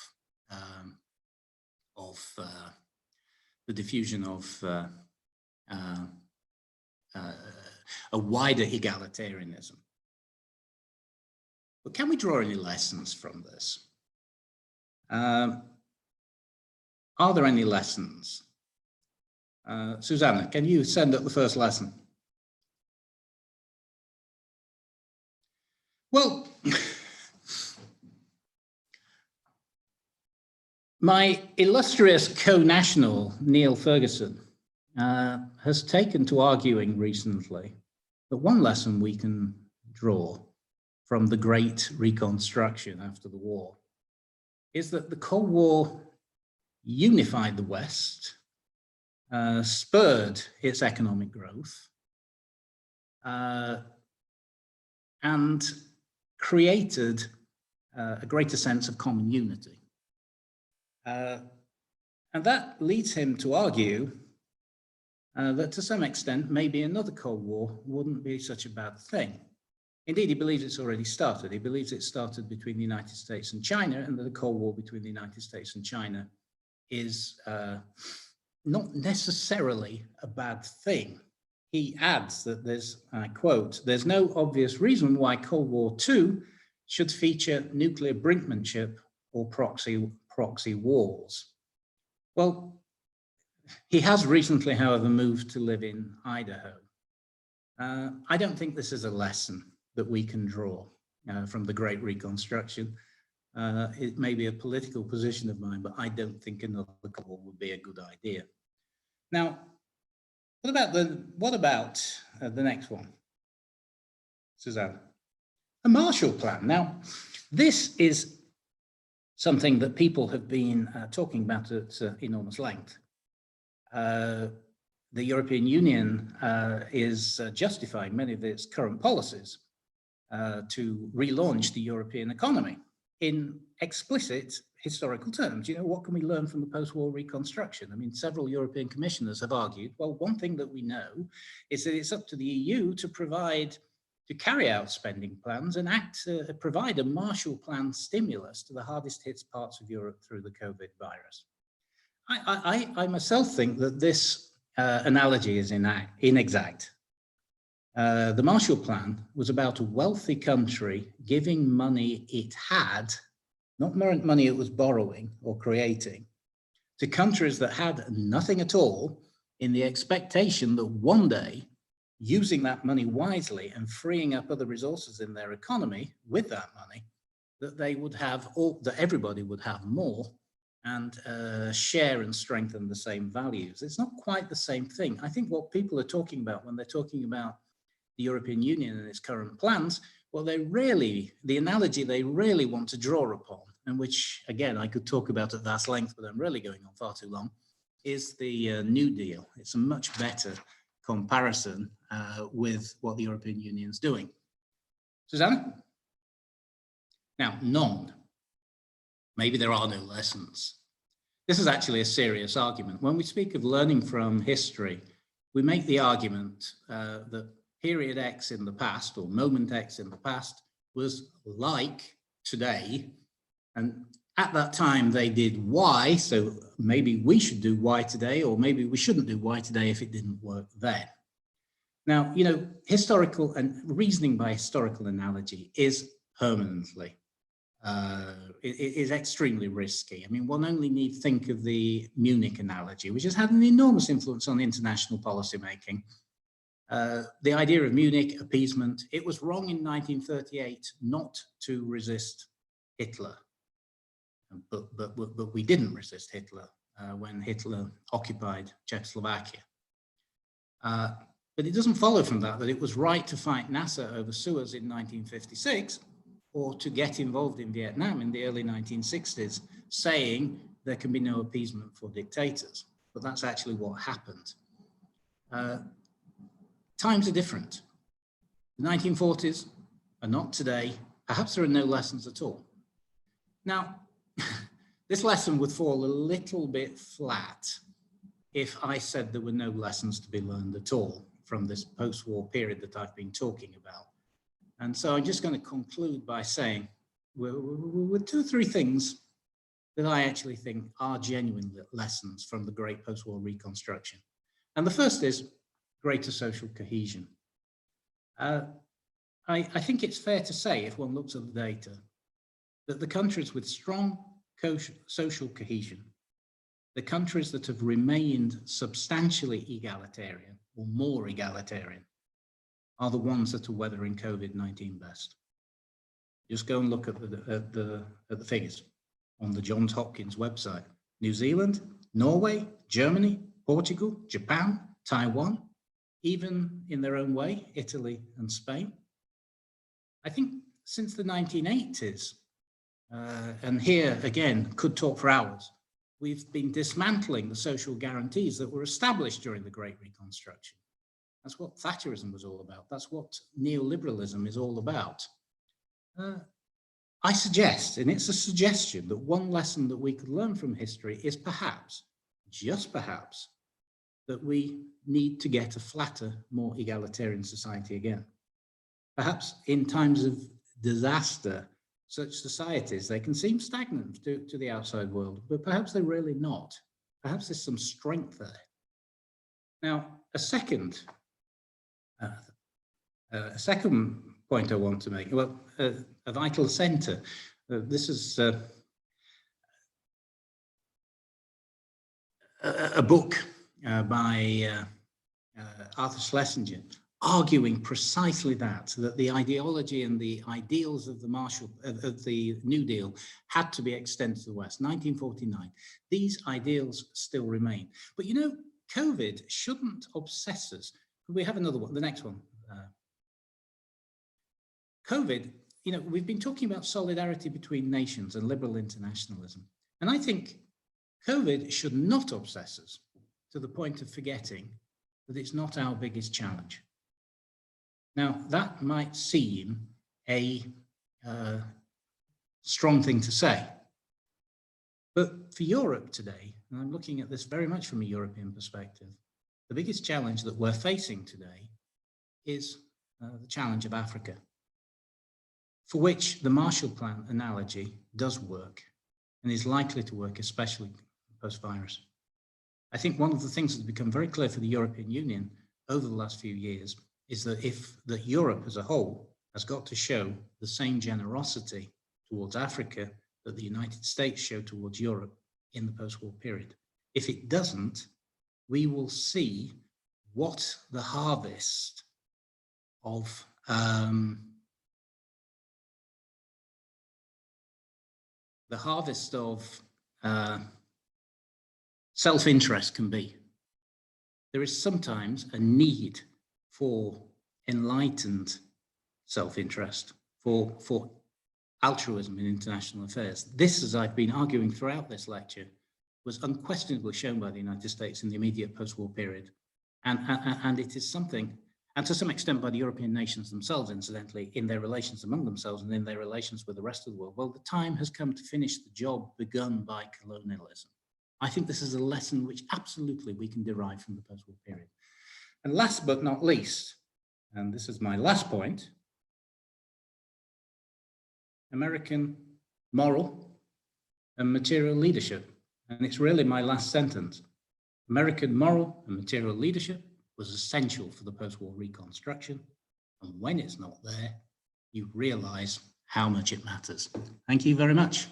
B: a wider egalitarianism. But can we draw any lessons from this? Are there any lessons? Susanna, can you send up the first lesson? Well, my illustrious co-national, Neil Ferguson, has taken to arguing recently that one lesson we can draw from the Great Reconstruction after the war is that the Cold War unified the West, spurred its economic growth, and created a greater sense of common unity. And that leads him to argue that to some extent, maybe another Cold War wouldn't be such a bad thing. Indeed, he believes it's already started. He believes it started between the United States and China, and that the Cold War between the United States and China is not necessarily a bad thing. He adds that there's, I quote, "There's no obvious reason why Cold War II should feature nuclear brinkmanship or proxy wars." Well, he has recently, however, moved to live in Idaho. I don't think this is a lesson that we can draw from the Great Reconstruction. It may be a political position of mine, but I don't think another Cold War would be a good idea. Now, what about the next one, Suzanne? A Marshall Plan. Now, this is something that people have been talking about at enormous length. The European Union is justifying many of its current policies to relaunch the European economy in explicit historical terms. You know, what can we learn from the post-war reconstruction? I mean, several European commissioners have argued, well, one thing that we know is that it's up to the EU to carry out spending plans and provide a Marshall Plan stimulus to the hardest hit parts of Europe through the COVID virus. I myself think that this analogy is inexact. The Marshall Plan was about a wealthy country giving money it had, not money it was borrowing or creating, to countries that had nothing at all, in the expectation that one day, using that money wisely and freeing up other resources in their economy with that money, that they would have that everybody would have more and share and strengthen the same values. It's not quite the same thing. I think what people are talking about when they're talking about the European Union and its current plans, well, the analogy they really want to draw upon, and which, again, I could talk about at vast length, but I'm really going on far too long, is the New Deal. It's a much better comparison with what the European Union is doing. Susanna? Now, none. Maybe there are no lessons. This is actually a serious argument. When we speak of learning from history, we make the argument that period X in the past, or moment X in the past, was like today, and at that time they did Y, so maybe we should do Y today, or maybe we shouldn't do Y today if it didn't work then. Now, you know, historical and reasoning by historical analogy is permanently, it is extremely risky. I mean, one only need think of the Munich analogy, which has had an enormous influence on international policymaking. The idea of Munich appeasement, it was wrong in 1938 not to resist Hitler, but we didn't resist Hitler when Hitler occupied Czechoslovakia. But it doesn't follow from that it was right to fight Nasser over Suez in 1956 or to get involved in Vietnam in the early 1960s, saying there can be no appeasement for dictators. But that's actually what happened. Times are different. The 1940s are not today. Perhaps there are no lessons at all. Now, this lesson would fall a little bit flat if I said there were no lessons to be learned at all from this post-war period that I've been talking about. And so I'm just going to conclude by saying with two or three things that I actually think are genuine lessons from the great post-war reconstruction. And the first is greater social cohesion. I think it's fair to say, if one looks at the data, that the countries with strong social cohesion, the countries that have remained substantially egalitarian or more egalitarian, are the ones that are weathering COVID-19 best. Just go and look at the figures on the Johns Hopkins website. New Zealand, Norway, Germany, Portugal, Japan, Taiwan, even in their own way, Italy and Spain. I think since the 1980s, and here again, could talk for hours, we've been dismantling the social guarantees that were established during the Great Reconstruction. That's what Thatcherism was all about. That's what neoliberalism is all about. I suggest, and it's a suggestion, that one lesson that we could learn from history is perhaps, just perhaps, that we need to get a flatter, more egalitarian society again. Perhaps in times of disaster, such societies, they can seem stagnant to the outside world, but perhaps they're really not. Perhaps there's some strength there. Now, a second point I want to make, well, a vital center. This is a book by Arthur Schlesinger, arguing precisely that the ideology and the ideals of the New Deal had to be extended to the West, 1949. These ideals still remain. But you know, COVID shouldn't obsess us. Could we have another one, the next one? COVID, you know, we've been talking about solidarity between nations and liberal internationalism. And I think COVID should not obsess us to the point of forgetting that it's not our biggest challenge. Now, that might seem a strong thing to say, but for Europe today, and I'm looking at this very much from a European perspective, the biggest challenge that we're facing today is the challenge of Africa, for which the Marshall Plan analogy does work and is likely to work, especially post-virus. I think one of the things that's become very clear for the European Union over the last few years is that Europe as a whole has got to show the same generosity towards Africa that the United States showed towards Europe in the post-war period. If it doesn't, we will see what the harvest of self-interest can be. There is sometimes a need for enlightened self-interest, for altruism in international affairs. This, as I've been arguing throughout this lecture, was unquestionably shown by the United States in the immediate post-war period. And it is something, and to some extent by the European nations themselves, incidentally, in their relations among themselves and in their relations with the rest of the world. Well, the time has come to finish the job begun by colonialism. I think this is a lesson which absolutely we can derive from the post-war period. And last but not least, and this is my last point, American moral and material leadership. And it's really my last sentence. American moral and material leadership was essential for the post-war reconstruction. And when it's not there, you realize how much it matters. Thank you very much.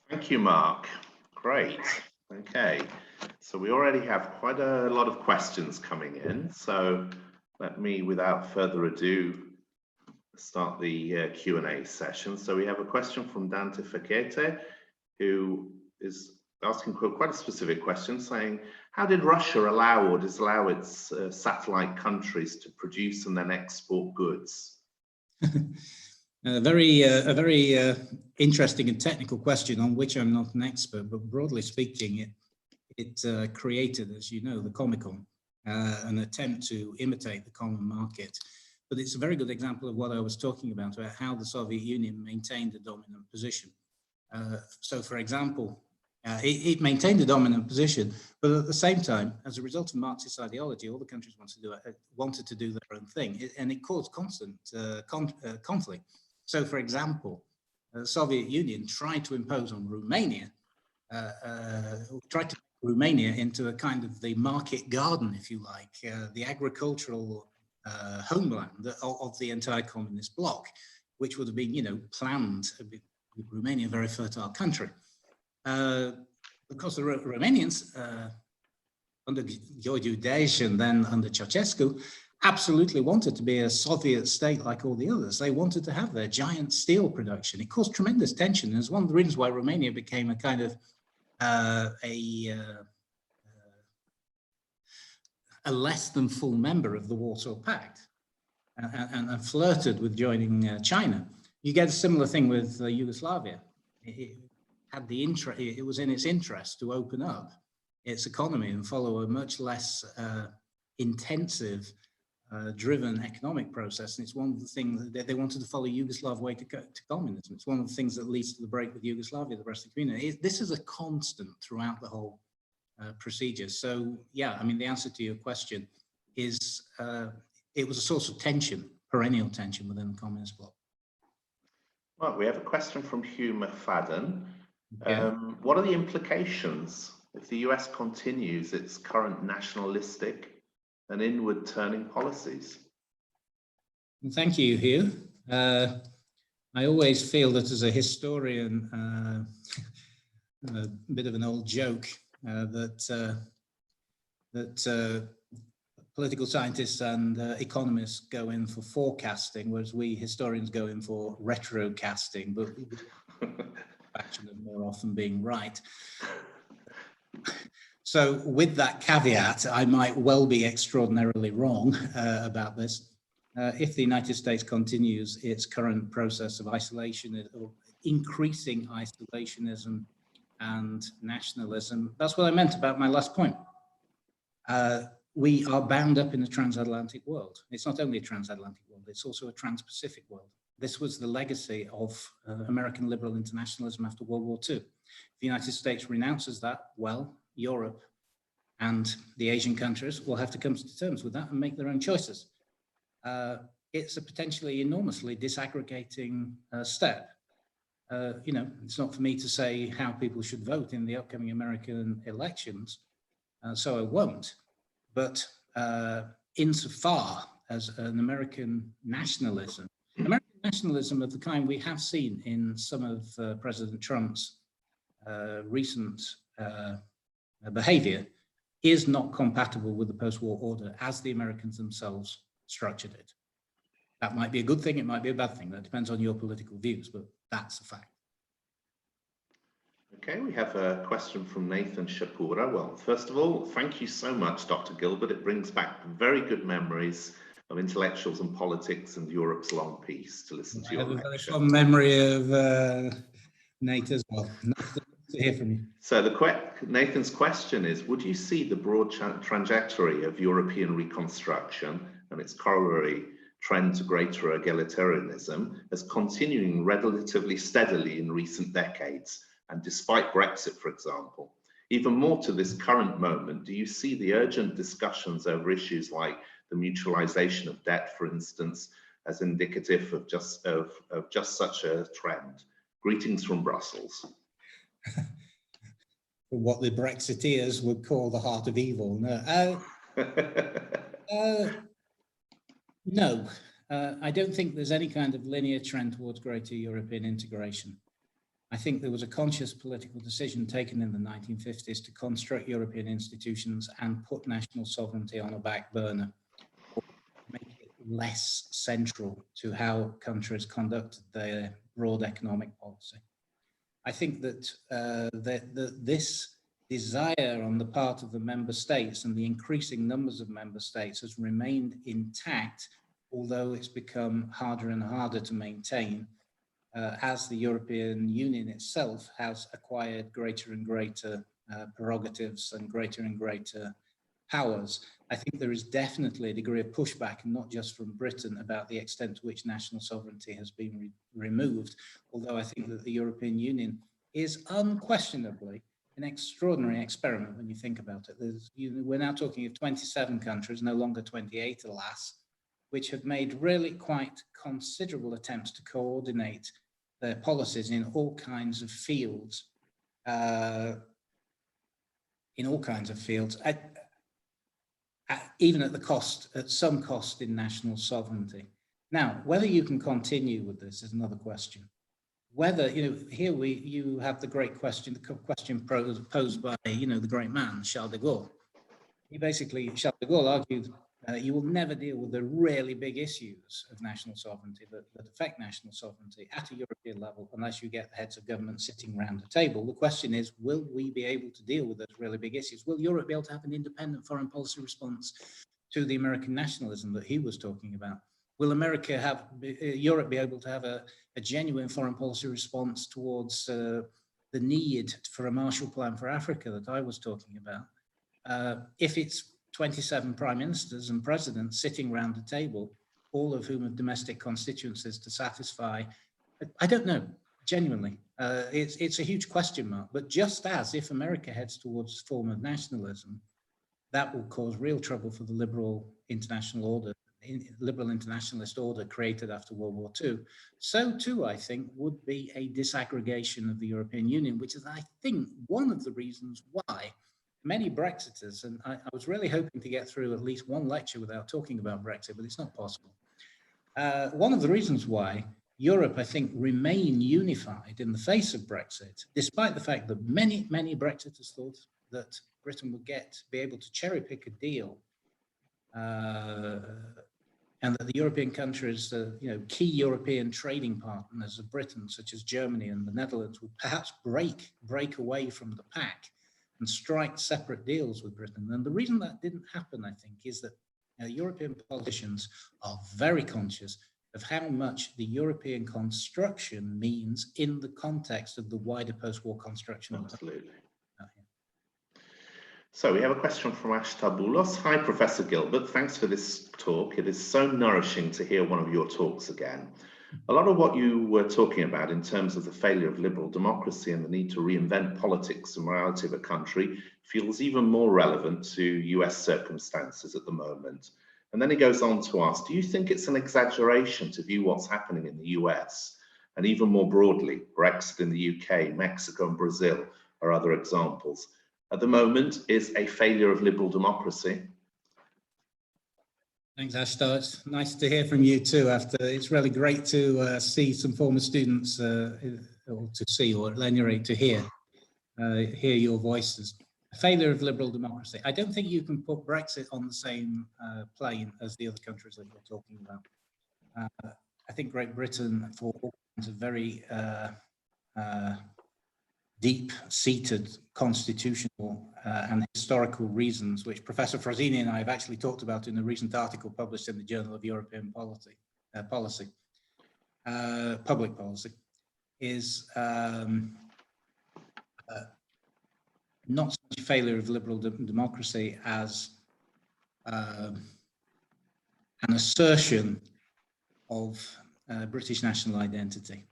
A: Thank you, Mark. Great. Okay, so we already have quite a lot of questions coming in. So let me, without further ado, start the Q&A session. So we have a question from Dante Facchete, who is asking quite a specific question, saying, how did Russia allow or disallow its satellite countries to produce and then export goods?
B: A very interesting and technical question on which I'm not an expert, but broadly speaking, it created, as you know, the Comecon, an attempt to imitate the common market. But it's a very good example of what I was talking about how the Soviet Union maintained a dominant position. So, for example, it maintained a dominant position, but at the same time, as a result of Marxist ideology, all the countries wanted to do their own thing, and it caused constant conflict. So, for example, the Soviet Union tried to impose on Romania, tried to make Romania into a kind of the market garden, if you like, the agricultural homeland of the entire communist bloc, which would have been, you know, planned. Romania, a very fertile country. Because the Romanians, under Georgiu Dej and then under Ceausescu, absolutely wanted to be a Soviet state like all the others. They wanted to have their giant steel production. It caused tremendous tension. And it's one of the reasons why Romania became a kind of a less than full member of the Warsaw Pact and flirted with joining China. You get a similar thing with Yugoslavia. It had the interest, it was in its interest to open up its economy and follow a much less intensive driven economic process. And it's one of the things that they wanted to follow Yugoslav way to communism. It's one of the things that leads to the break with Yugoslavia, the rest of the community. This is a constant throughout the whole procedure. So yeah, I mean, the answer to your question is it was a source of tension, perennial tension within the communist bloc.
A: Well, we have a question from Hugh McFadden.
B: Yeah.
A: What are the implications if the US continues its current nationalistic and inward turning policies?
B: Well, thank you, Hugh. I always feel that as a historian, a bit of an old joke, that political scientists and economists go in for forecasting, whereas we historians go in for retrocasting, but action of more often being right. So with that caveat, I might well be extraordinarily wrong about this. If the United States continues its current process of isolation, or increasing isolationism and nationalism, that's what I meant about my last point. We are bound up in a transatlantic world. It's not only a transatlantic world, it's also a trans-Pacific world. This was the legacy of American liberal internationalism after World War II. If the United States renounces that, well, Europe and the Asian countries will have to come to terms with that and make their own choices. It's a potentially enormously disaggregating step. You know, it's not for me to say how people should vote in the upcoming American elections, so I won't. But insofar as an American nationalism of the kind we have seen in some of President Trump's recent behavior is not compatible with the post-war order as the Americans themselves structured it. That might be a good thing, it might be a bad thing. That depends on your political views, but that's a fact.
A: Okay, we have a question from Nathan Shapura. Well, first of all, thank you so much, Dr. Gilbert. It brings back very good memories of intellectuals and politics and Europe's long peace to listen to your lecture. I have a very
B: fond memory of Nate as well. Nice to hear from you.
A: So Nathan's question is, would you see the broad trajectory of European reconstruction and its corollary trend to greater egalitarianism as continuing relatively steadily in recent decades? And despite Brexit, for example, even more to this current moment, do you see the urgent discussions over issues like the mutualization of debt, for instance, as indicative of just such a trend? Greetings from Brussels.
B: what the Brexiteers would call the heart of evil. No, no. I don't think there's any kind of linear trend towards greater European integration. I think there was a conscious political decision taken in the 1950s to construct European institutions and put national sovereignty on a back burner, or make it less central to how countries conducted their broad economic policy. I think that, this desire on the part of the member states and the increasing numbers of member states has remained intact, although it's become harder and harder to maintain as the European Union itself has acquired greater and greater prerogatives and greater powers. I think there is definitely a degree of pushback, and not just from Britain, about the extent to which national sovereignty has been removed, although I think that the European Union is unquestionably an extraordinary experiment when you think about it. We're now talking of 27 countries, no longer 28, alas, which have made really quite considerable attempts to coordinate their policies in all kinds of fields, even at some cost in national sovereignty. Now, whether you can continue with this is another question. Whether, here you have the great question, the question posed by, the great man, Charles de Gaulle. Charles de Gaulle argued, you will never deal with the really big issues of national sovereignty that affect national sovereignty at a European level unless you get the heads of government sitting around a table. The question is, will we be able to deal with those really big issues? Will Europe be able to have an independent foreign policy response to the American nationalism that he was talking about? Will Europe be able to have a genuine foreign policy response towards the need for a Marshall Plan for Africa that I was talking about? If it's 27 prime ministers and presidents sitting around the table, all of whom have domestic constituencies to satisfy, I don't know, genuinely. It's a huge question mark, but just as if America heads towards a form of nationalism, that will cause real trouble for the liberal internationalist order created after World War II. So too, I think, would be a disaggregation of the European Union, which is, I think, one of the reasons why many Brexiters, and I was really hoping to get through at least one lecture without talking about Brexit, but it's not possible. One of the reasons why Europe, I think, remain unified in the face of Brexit, despite the fact that many Brexiters thought that Britain would be able to cherry pick a deal, and that the European countries, key European trading partners of Britain, such as Germany and the Netherlands, would perhaps break away from the pack and strike separate deals with Britain. And the reason that didn't happen, I think, is that European politicians are very conscious of how much the European construction means in the context of the wider post-war construction.
A: Absolutely. So we have a question from Ash Tabulos. Hi, Professor Gilbert. Thanks for this talk. It is so nourishing to hear one of your talks again. A lot of what you were talking about in terms of the failure of liberal democracy and the need to reinvent politics and morality of a country feels even more relevant to US circumstances at the moment. And then he goes on to ask, do you think it's an exaggeration to view what's happening in the US and even more broadly, Brexit in the UK, Mexico and Brazil are other examples? At the moment, is a failure of liberal democracy?
B: Thanks, Ashtar. It's nice to hear from you too. It's really great to see some former students, or to see, or at any rate to hear your voices. A failure of liberal democracy. I don't think you can put Brexit on the same plane as the other countries that you're talking about. I think Great Britain, for all kinds of very deep-seated constitutional and historical reasons, which Professor Frazzini and I have actually talked about in a recent article published in the Journal of European Public Policy, is not such a failure of liberal democracy as an assertion of British national identity.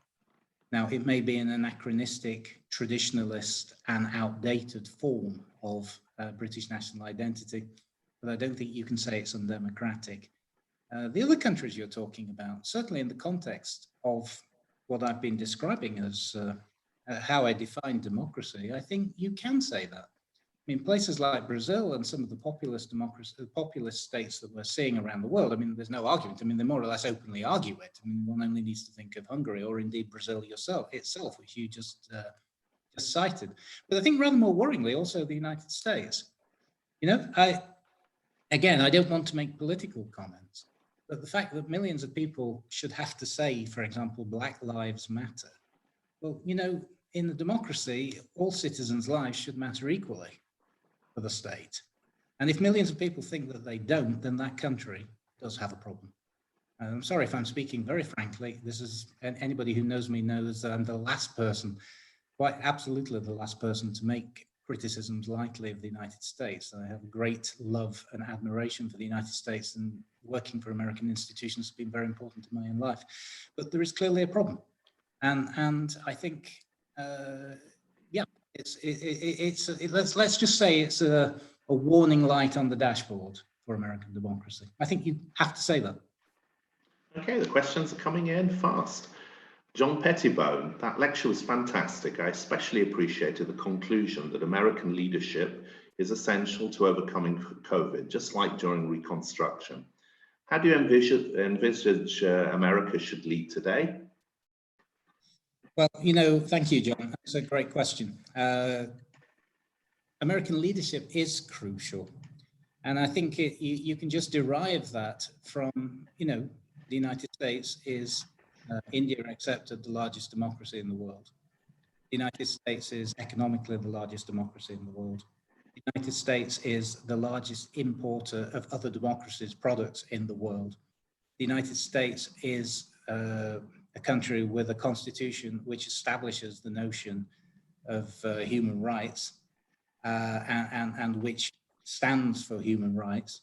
B: Now, it may be an anachronistic, traditionalist and outdated form of British national identity, but I don't think you can say it's undemocratic. The other countries you're talking about, certainly in the context of what I've been describing as how I define democracy, I think you can say that. I mean, places like Brazil and some of the populist states that we're seeing around the world, I mean, there's no argument. I mean, they more or less openly argue it. I mean, one only needs to think of Hungary or indeed Brazil itself, which you just cited. But I think rather more worryingly, also the United States. You know, again, I don't want to make political comments, but the fact that millions of people should have to say, for example, Black Lives Matter. Well, you know, in a democracy, all citizens' lives should matter equally for the state. And if millions of people think that they don't, then that country does have a problem. And I'm sorry if I'm speaking very frankly. This is, anybody who knows me knows that I'm the last person, quite absolutely the last person, to make criticisms lightly of the United States. I have great love and admiration for the United States, and working for American institutions has been very important in my own life. But there is clearly a problem. And I think, yeah, let's just say it's a warning light on the dashboard for American democracy. I think you have to say that.
A: Okay, the questions are coming in fast. John Pettibone, that lecture was fantastic. I especially appreciated the conclusion that American leadership is essential to overcoming COVID, just like during Reconstruction. How do you envisage America should lead today?
B: Well, you know, thank you, John. That's a great question. American leadership is crucial. And I think you can just derive that from, you know, the United States is, India accepted, the largest democracy in the world. The United States is economically the largest democracy in the world. The United States is the largest importer of other democracies' products in the world. The United States is a country with a constitution which establishes the notion of human rights and which stands for human rights.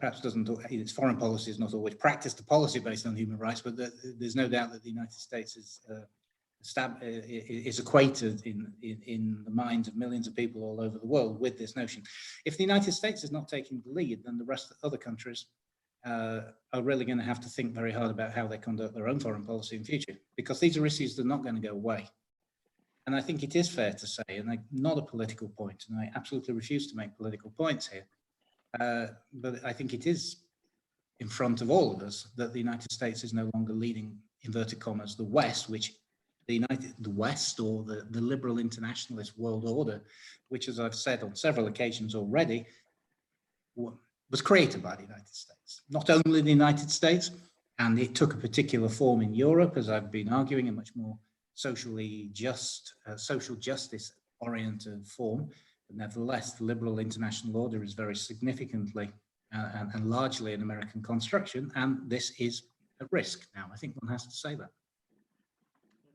B: Perhaps doesn't, its foreign policy is not always practiced a policy based on human rights, but there's no doubt that the United States is equated in the minds of millions of people all over the world with this notion. If the United States is not taking the lead, then the rest of the other countries are really going to have to think very hard about how they conduct their own foreign policy in future, because these are issues that are not going to go away. And I think it is fair to say, and not a political point, and I absolutely refuse to make political points here, but I think it is in front of all of us that the United States is no longer leading, inverted commas, the West, which the West, or the liberal internationalist world order, which, as I've said on several occasions already, was created by the United States. Not only the United States, and it took a particular form in Europe, as I've been arguing, a much more socially just, social justice oriented form. But nevertheless, the liberal international order is very significantly and largely an American construction, and this is a risk now. I think one has to say that.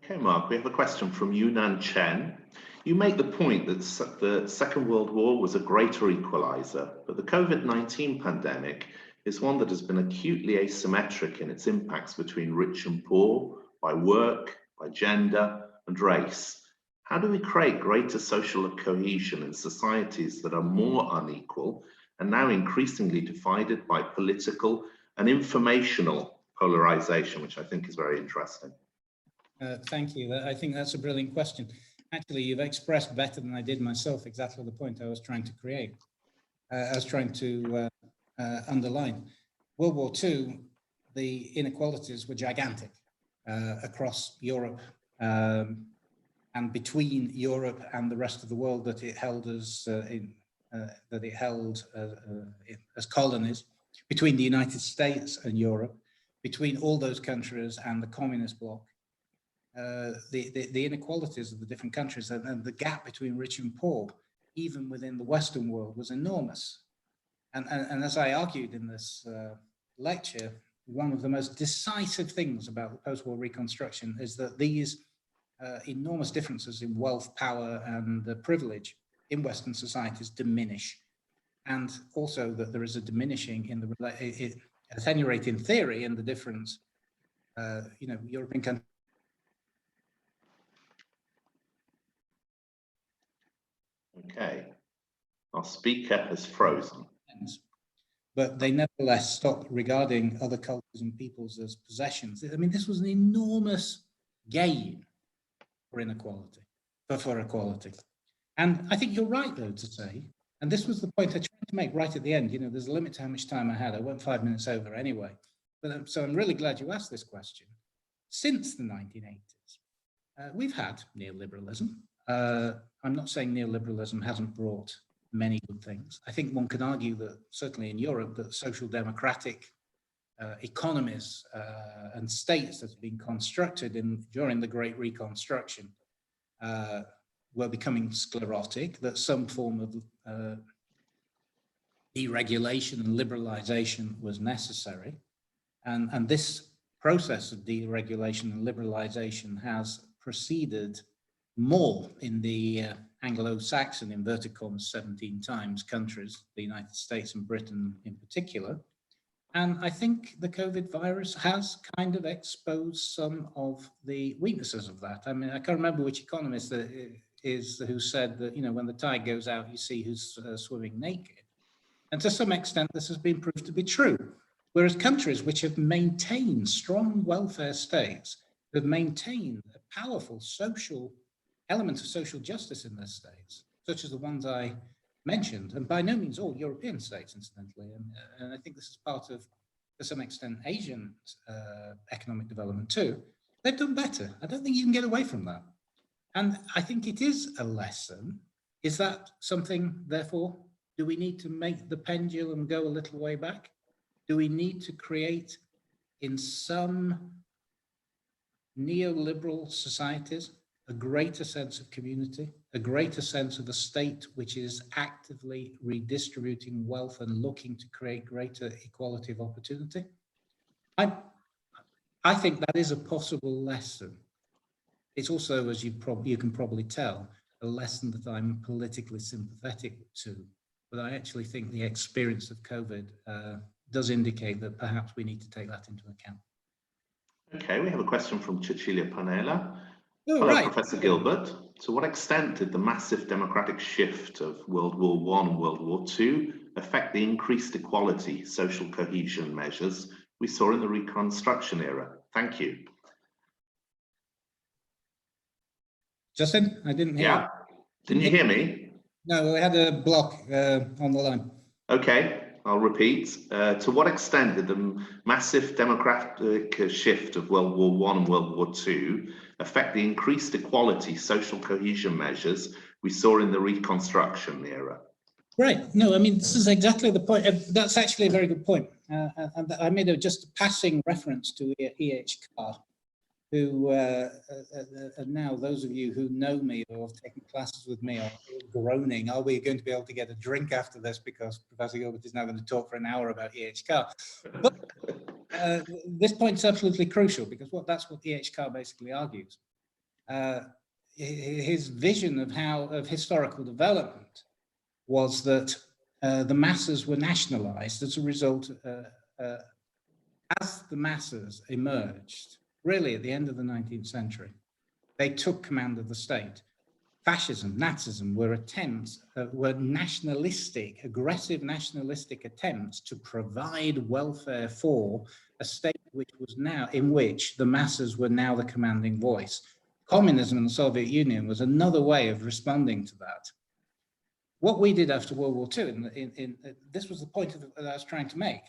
A: Okay, Mark, we have a question from Yunnan Chen. You make the point that the Second World War was a greater equalizer, but the COVID-19 pandemic is one that has been acutely asymmetric in its impacts between rich and poor, by work, by gender and race. How do we create greater social cohesion in societies that are more unequal and now increasingly divided by political and informational polarization, which I think is very interesting?
B: Thank you. I think that's a brilliant question. Actually, you've expressed better than I did myself exactly the point I was trying to create. I was trying to underline. World War II, the inequalities were gigantic across Europe and between Europe and the rest of the world that it held as as colonies, between the United States and Europe, between all those countries and the communist bloc. The inequalities of the different countries and the gap between rich and poor, even within the Western world, was enormous. And as I argued in this lecture, one of the most decisive things about the post-war reconstruction is that these enormous differences in wealth, power, and privilege in Western societies diminish. And also that there is a diminishing in the, at any rate in theory, in the difference, you know, European countries.
A: Okay, our speaker has frozen.
B: But they nevertheless stopped regarding other cultures and peoples as possessions. I mean, this was an enormous gain for inequality, for equality. And I think you're right, though, to say, and this was the point I tried to make right at the end, you know, there's a limit to how much time I had. I went 5 minutes over anyway. But so I'm really glad you asked this question. Since the 1980s, we've had neoliberalism. I'm not saying neoliberalism hasn't brought many good things. I think one can argue that certainly in Europe that social democratic economies and states that have been constructed during the Great Reconstruction were becoming sclerotic, that some form of deregulation and liberalization was necessary. And this process of deregulation and liberalization has proceeded more in the Anglo-Saxon, inverted commas, 17 times countries, the United States and Britain in particular. And I think the COVID virus has kind of exposed some of the weaknesses of that. I mean, I can't remember which economist that is who said that, you know, when the tide goes out, you see who's swimming naked. And to some extent, this has been proved to be true. Whereas countries which have maintained strong welfare states, have maintained a powerful social element of social justice in their states, such as the ones I mentioned, and by no means all European states, incidentally. And I think this is part of, to some extent, Asian economic development too. They've done better. I don't think you can get away from that. And I think it is a lesson. Is that something, therefore, do we need to make the pendulum go a little way back? Do we need to create, in some neoliberal societies, a greater sense of community, a greater sense of a state which is actively redistributing wealth and looking to create greater equality of opportunity? I think that is a possible lesson. It's also, as you can probably tell, a lesson that I'm politically sympathetic to, but I actually think the experience of COVID does indicate that perhaps we need to take that into account.
A: Okay, we have a question from Cecilia Panella.
B: Oh,
A: hello,
B: right.
A: Professor Gilbert. To what extent did the massive democratic shift of World War I and World War II affect the increased equality, social cohesion measures we saw in the Reconstruction era? Thank you.
B: Justin, I didn't hear.
A: Yeah, didn't you hear me?
B: No, we had a block on the line.
A: Okay, I'll repeat. To what extent did the massive democratic shift of World War I and World War II affect the increased equality, social cohesion measures we saw in the Reconstruction era?
B: Right. No, I mean, this is exactly the point. That's actually a very good point. And I made just a passing reference to E.H. Carr, who, and now those of you who know me or have taken classes with me are groaning, are we going to be able to get a drink after this because Professor Gilbert is now going to talk for an hour about E.H. Carr. But this point's absolutely crucial because that's what E.H. Carr basically argues. His vision of historical development was that the masses were nationalized as a result, as the masses emerged, really at the end of the 19th century, they took command of the state. Fascism, Nazism were nationalistic, aggressive nationalistic attempts to provide welfare for a state in which the masses were now the commanding voice. Communism in the Soviet Union was another way of responding to that. What we did after World War II, this was the point that I was trying to make.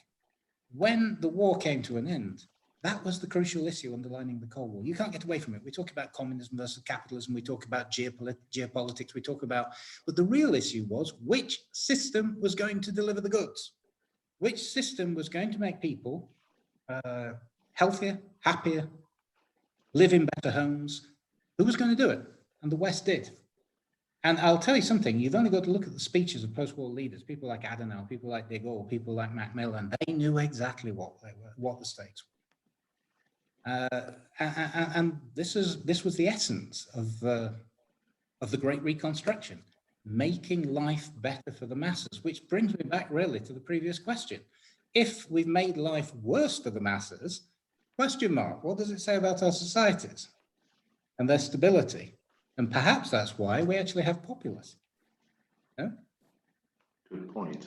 B: When the war came to an end, that was the crucial issue underlining the Cold War. You can't get away from it. We talk about communism versus capitalism. We talk about geopolitics. We talk about, but the real issue was which system was going to deliver the goods? Which system was going to make people healthier, happier, live in better homes? Who was going to do it? And the West did. And I'll tell you something, you've only got to look at the speeches of post-war leaders, people like Adenauer, people like de Gaulle, people like Macmillan. They knew exactly what the stakes were. And this was the essence of the Great Reconstruction, making life better for the masses, which brings me back really to the previous question. If we've made life worse for the masses, question mark, what does it say about our societies and their stability? And perhaps that's why we actually have populists. No?
A: Good point.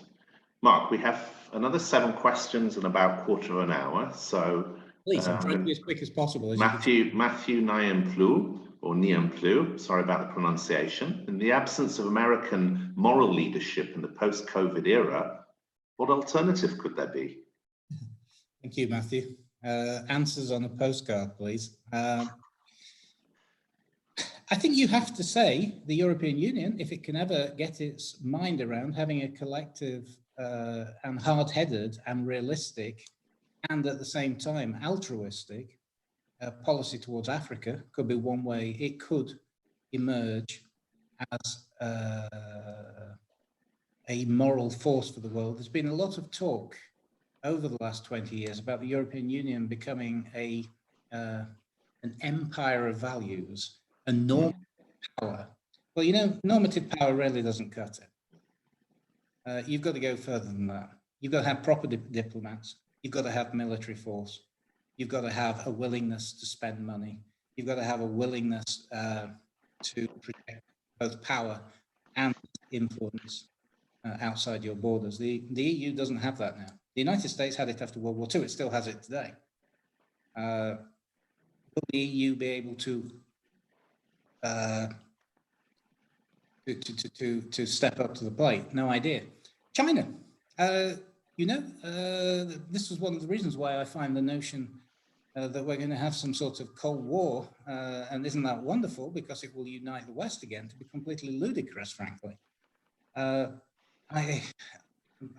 A: Mark, we have another 7 questions in about a quarter of an hour. So
B: please, I'm trying to be as quick as possible.
A: Matthew Nyamplu or Nien Plus, sorry about the pronunciation. In the absence of American moral leadership in the post-COVID era, what alternative could there be?
B: Thank you, Matthew. Answers on a postcard, please. I think you have to say the European Union, if it can ever get its mind around having a collective and hard-headed and realistic and at the same time altruistic policy towards Africa, could be one way it could emerge as a moral force for the world. There's been a lot of talk over the last 20 years about the European Union becoming an empire of values, a normative power. Well, you know, normative power really doesn't cut it. You've got to go further than that. You've got to have proper diplomats. You've got to have military force. You've got to have a willingness to spend money. You've got to have a willingness to protect both power and influence outside your borders. The EU doesn't have that now. The United States had it after World War II. It still has it today. Will the EU be able to step up to the plate? No idea. China, you know, this was one of the reasons why I find the notion that we're going to have some sort of Cold War, and isn't that wonderful, because it will unite the West again, to be completely ludicrous, frankly.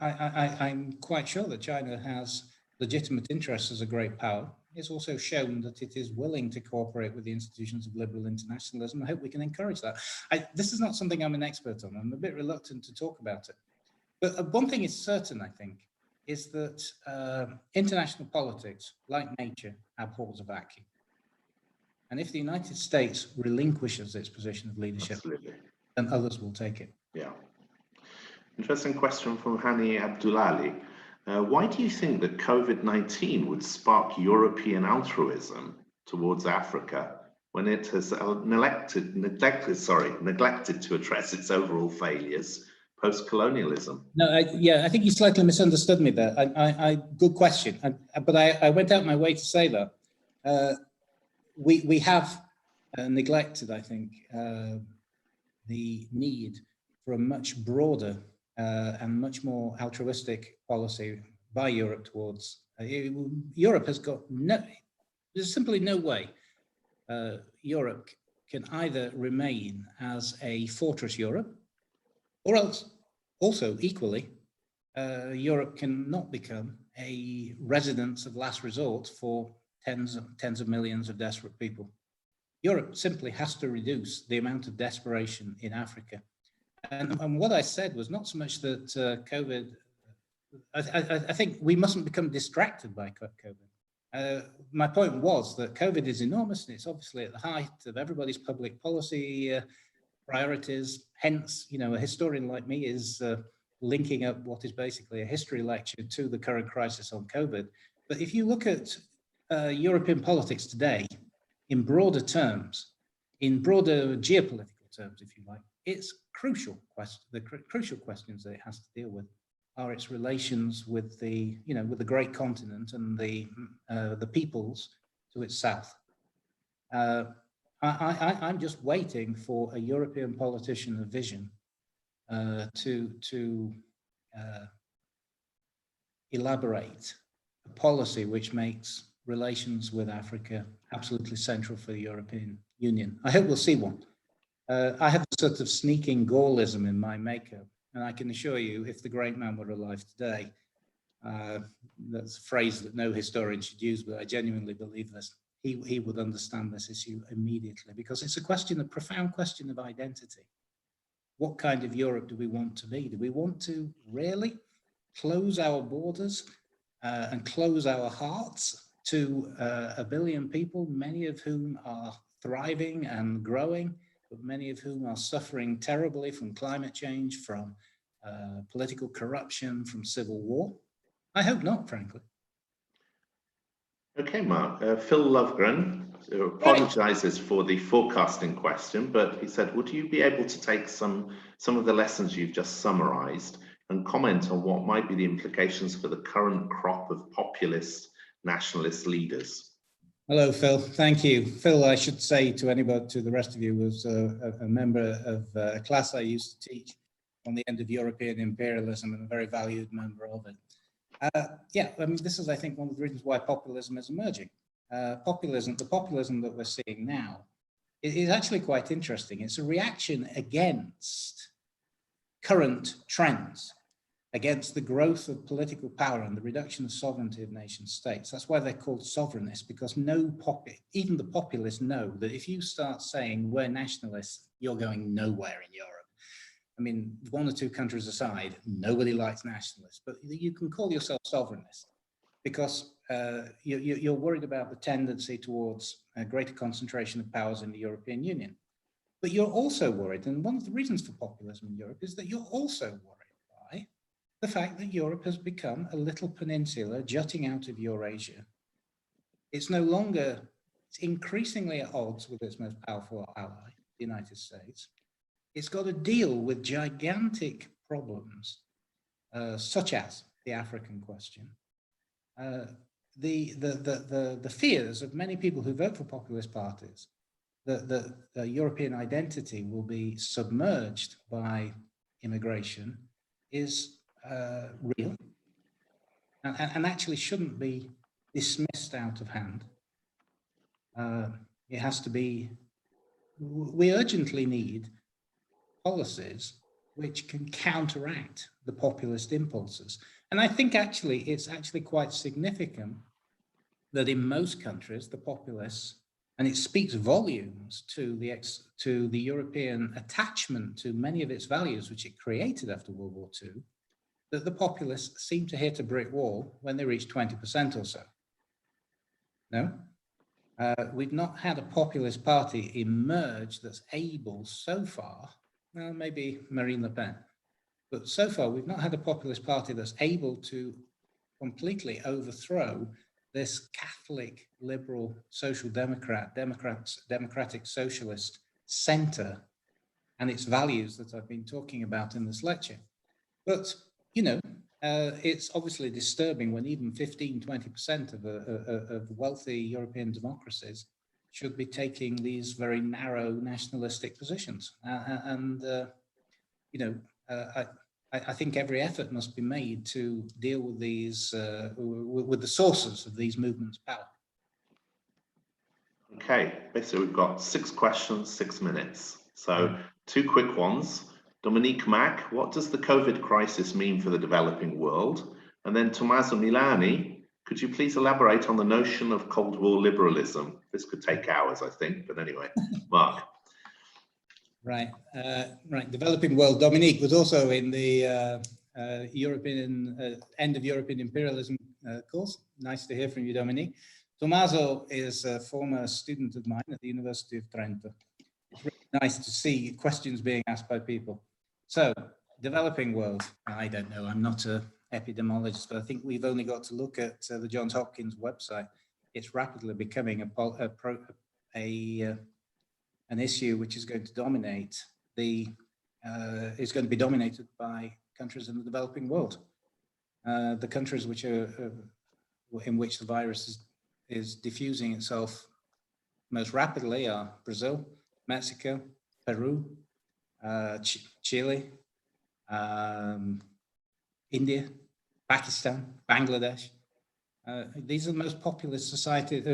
B: I'm quite sure that China has legitimate interests as a great power. It's also shown that it is willing to cooperate with the institutions of liberal internationalism. I hope we can encourage that. This is not something I'm an expert on. I'm a bit reluctant to talk about it. But one thing is certain, I think, is that international politics, like nature, abhors a vacuum. And if the United States relinquishes its position of leadership, absolutely, then others will take it.
A: Yeah. Interesting question from Hani Abdullali. Why do you think that COVID-19 would spark European altruism towards Africa when it has neglected to address its overall failures post-colonialism?
B: No, I think you slightly misunderstood me there. Good question, but I went out my way to say that we have neglected, I think, the need for a much broader and much more altruistic policy by Europe towards Europe has got there's simply no way Europe can either remain as a fortress Europe, or else also equally Europe cannot become a residence of last resort for tens of millions of desperate people. Europe simply has to reduce the amount of desperation in Africa. And what I said was not so much that COVID, I think we mustn't become distracted by COVID. My point was that COVID is enormous, and it's obviously at the height of everybody's public policy priorities. Hence, you know, a historian like me is linking up what is basically a history lecture to the current crisis on COVID. But if you look at European politics today, in broader terms, in broader geopolitical terms, if you like, its crucial questions that it has to deal with are its relations with the great continent and the peoples to its south. I'm just waiting for a European politician of vision to elaborate a policy which makes relations with Africa absolutely central for the European Union. I hope we'll see one. I have a sort of sneaking Gaullism in my makeup, and I can assure you, if the great man were alive today, that's a phrase that no historian should use, but I genuinely believe this, he would understand this issue immediately, because it's a profound question of identity. What kind of Europe do we want to be? Do we want to really close our borders and close our hearts to 1 billion people, many of whom are thriving and growing, but many of whom are suffering terribly from climate change, from political corruption, from civil war? I hope not, frankly.
A: Okay, Mark. Phil Lovegren apologizes for the forecasting question, but he said, would you be able to take some of the lessons you've just summarized and comment on what might be the implications for the current crop of populist nationalist leaders?
B: Hello, Phil. Thank you. Phil, I should say to anybody, to the rest of you, was a member of a class I used to teach on the end of European imperialism and a very valued member of it. Yeah, I mean, this is, I think, one of the reasons why populism is emerging. The populism that we're seeing now is actually quite interesting. It's a reaction against current trends, against the growth of political power and the reduction of sovereignty of nation states. That's why they're called sovereignists, because even the populists know that if you start saying we're nationalists, you're going nowhere in Europe. I mean, one or two countries aside, nobody likes nationalists, but you can call yourself sovereignist because you're worried about the tendency towards a greater concentration of powers in the European Union. But you're also worried, and one of the reasons for populism in Europe is that you're also worried by the fact that Europe has become a little peninsula jutting out of Eurasia. It's no longer, it's increasingly at odds with its most powerful ally, the United States. It's got to deal with gigantic problems, such as the African question. The fears of many people who vote for populist parties that the European identity will be submerged by immigration is real and actually shouldn't be dismissed out of hand. It has to be, we urgently need policies which can counteract the populist impulses. And I think actually it's actually quite significant that in most countries, the populists, and it speaks volumes to the European attachment to many of its values, which it created after World War II, that the populists seem to hit a brick wall when they reach 20% or so. No? We've not had a populist party emerge that's able so far, well, maybe Marine Le Pen, but so far we've not had a populist party that's able to completely overthrow this Catholic, liberal, social democratic socialist center and its values that I've been talking about in this lecture. But, you know, it's obviously disturbing when even 15–20% of wealthy European democracies should be taking these very narrow nationalistic positions. You know, I think every effort must be made to deal with these, with the sources of these movements' power.
A: Okay, basically we've got 6 questions, 6 minutes. So 2 quick ones. Dominique Mack, what does the COVID crisis mean for the developing world? And then Tommaso Milani, could you please elaborate on the notion of Cold War liberalism? This could take hours, I think, but anyway, Mark.
B: Right, right. Developing world. Dominique was also in the European end of European imperialism course. Nice to hear from you, Dominique. Tommaso is a former student of mine at the University of Trento. It's really nice to see questions being asked by people. So, developing world. I don't know. I'm not an epidemiologist, but I think we've only got to look at the Johns Hopkins website. It's rapidly becoming an issue which is going to dominate is going to be dominated by countries in the developing world. The countries which are in which the virus is diffusing itself most rapidly are Brazil, Mexico, Peru, Chile, India, Pakistan, Bangladesh. These are the most populous societies,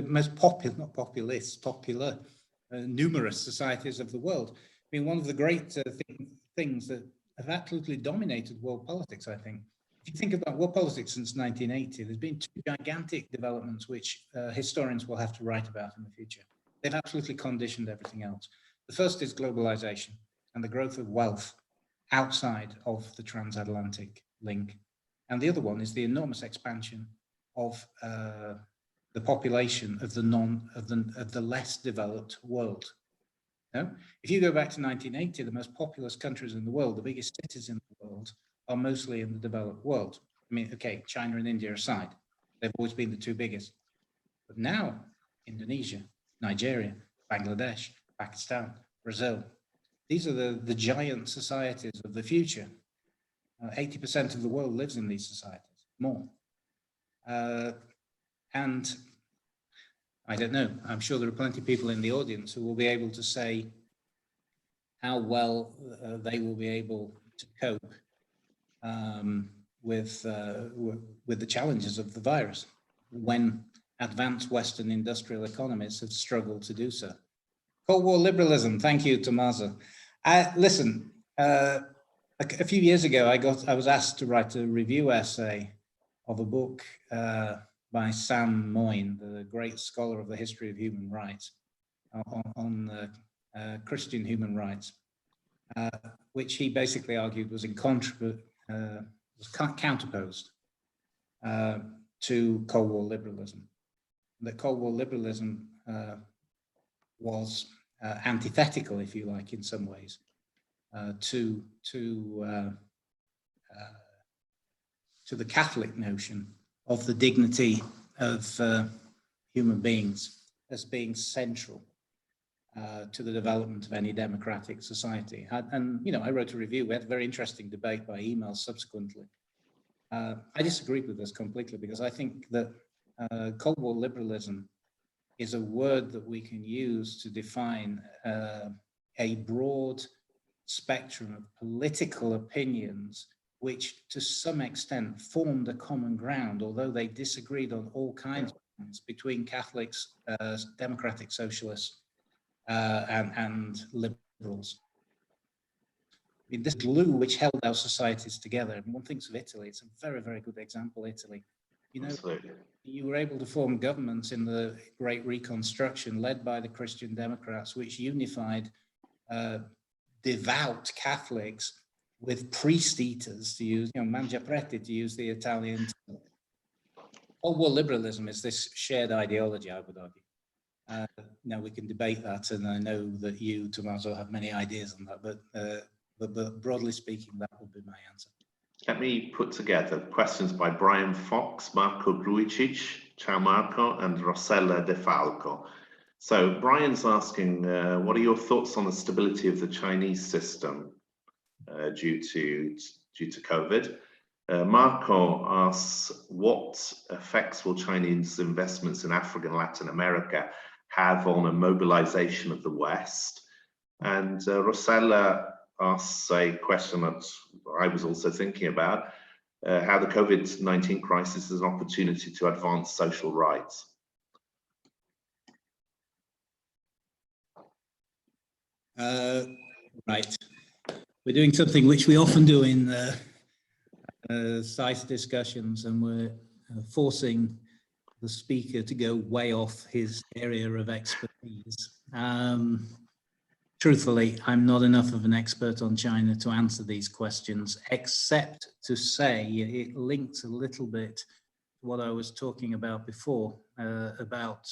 B: popular, numerous societies of the world. I mean, one of the great things that have absolutely dominated world politics, I think. If you think about world politics since 1980, there's been 2 gigantic developments which historians will have to write about in the future. They've absolutely conditioned everything else. The first is globalization and the growth of wealth outside of the transatlantic link. And the other one is the enormous expansion of the population of the less developed world. No? If you go back to 1980, the most populous countries in the world, the biggest cities in the world, are mostly in the developed world. I mean, okay, China and India aside, they've always been the 2 biggest. But now, Indonesia, Nigeria, Bangladesh, Pakistan, Brazil, these are the giant societies of the future. 80% of the world lives in these societies, more. And I don't know. I'm sure there are plenty of people in the audience who will be able to say how well they will be able to cope with the challenges of the virus when advanced Western industrial economies have struggled to do so. Cold War liberalism. Thank you, Tommaso. Listen, a few years ago, I was asked to write a review essay of a book by Sam Moyn, the great scholar of the history of human rights, on Christian human rights, which he basically argued was counterposed to Cold War liberalism. That Cold War liberalism was antithetical, if you like, in some ways, to the Catholic notion of the dignity of human beings as being central to the development of any democratic society. And you know, I wrote a review. We had a very interesting debate by email subsequently. I disagreed with this completely because I think that Cold War liberalism is a word that we can use to define a broad spectrum of political opinions which to some extent formed a common ground, although they disagreed on all kinds of things between Catholics, democratic socialists, and liberals. I mean, this glue which held our societies together, and one thinks of Italy, it's a very, very good example, Italy. You know, absolutely. You were able to form governments in the Great Reconstruction led by the Christian Democrats, which unified devout Catholics with priest eaters, to use, you know, mangiapreti, to use the Italian term. Cold War liberalism is this shared ideology, I would argue. Now we can debate that, and I know that you, Tommaso, have many ideas on that, but broadly speaking, that would be my answer.
A: Let me put together questions by Brian Fox, Marco Gruicic, Ciao Marco, and Rossella De Falco. So Brian's asking, what are your thoughts on the stability of the Chinese system due to COVID? Marco asks, what effects will Chinese investments in Africa and Latin America have on a mobilization of the West? And Rossella asks a question that I was also thinking about, how the COVID-19 crisis is an opportunity to advance social rights.
B: Right. We're doing something which we often do in SAIS discussions, and we're forcing the speaker to go way off his area of expertise. Truthfully, I'm not enough of an expert on China to answer these questions, except to say it links a little bit to what I was talking about before, about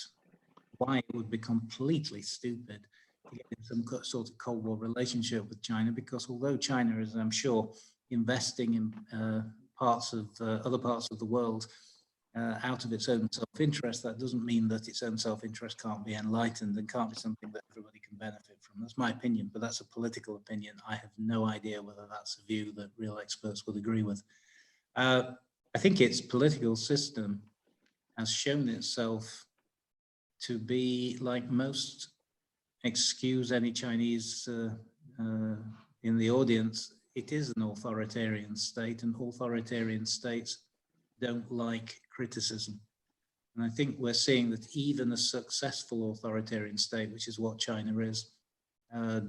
B: why it would be completely stupid to get in some sort of Cold War relationship with China, because although China is, I'm sure, investing in other parts of the world out of its own self-interest, that doesn't mean that its own self-interest can't be enlightened and can't be something that everybody can benefit from. That's my opinion, but that's a political opinion. I have no idea whether that's a view that real experts would agree with. I think its political system has shown itself to be, like most, excuse any Chinese in the audience, it is an authoritarian state, and authoritarian states don't like criticism. And I think we're seeing that even a successful authoritarian state, which is what China is,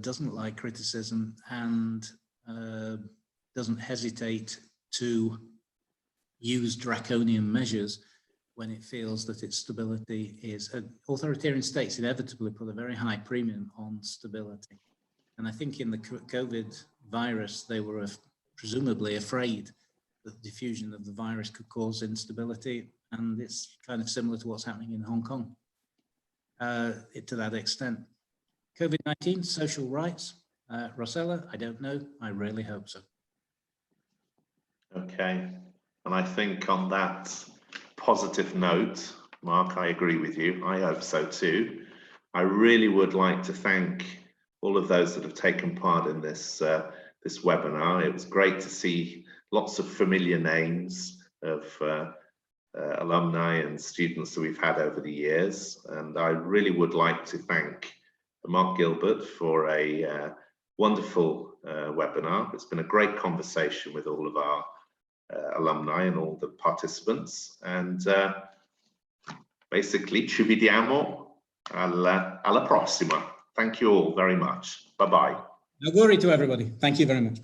B: doesn't like criticism and doesn't hesitate to use draconian measures when it feels that its stability is. Authoritarian states inevitably put a very high premium on stability. And I think in the COVID virus, they were presumably afraid that the diffusion of the virus could cause instability, and it's kind of similar to what's happening in Hong Kong to that extent. COVID-19, social rights, Rossella, I don't know, I really hope so.
A: Okay, and I think on that positive note, Mark, I agree with you, I hope so too. I really would like to thank all of those that have taken part in this, this webinar. It was great to see lots of familiar names of alumni and students that we've had over the years. And I really would like to thank Mark Gilbert for a wonderful webinar. It's been a great conversation with all of our alumni and all the participants. And basically, ci vediamo alla prossima. Thank you all very much. Bye-bye.
B: Auguri to everybody. Thank you very much.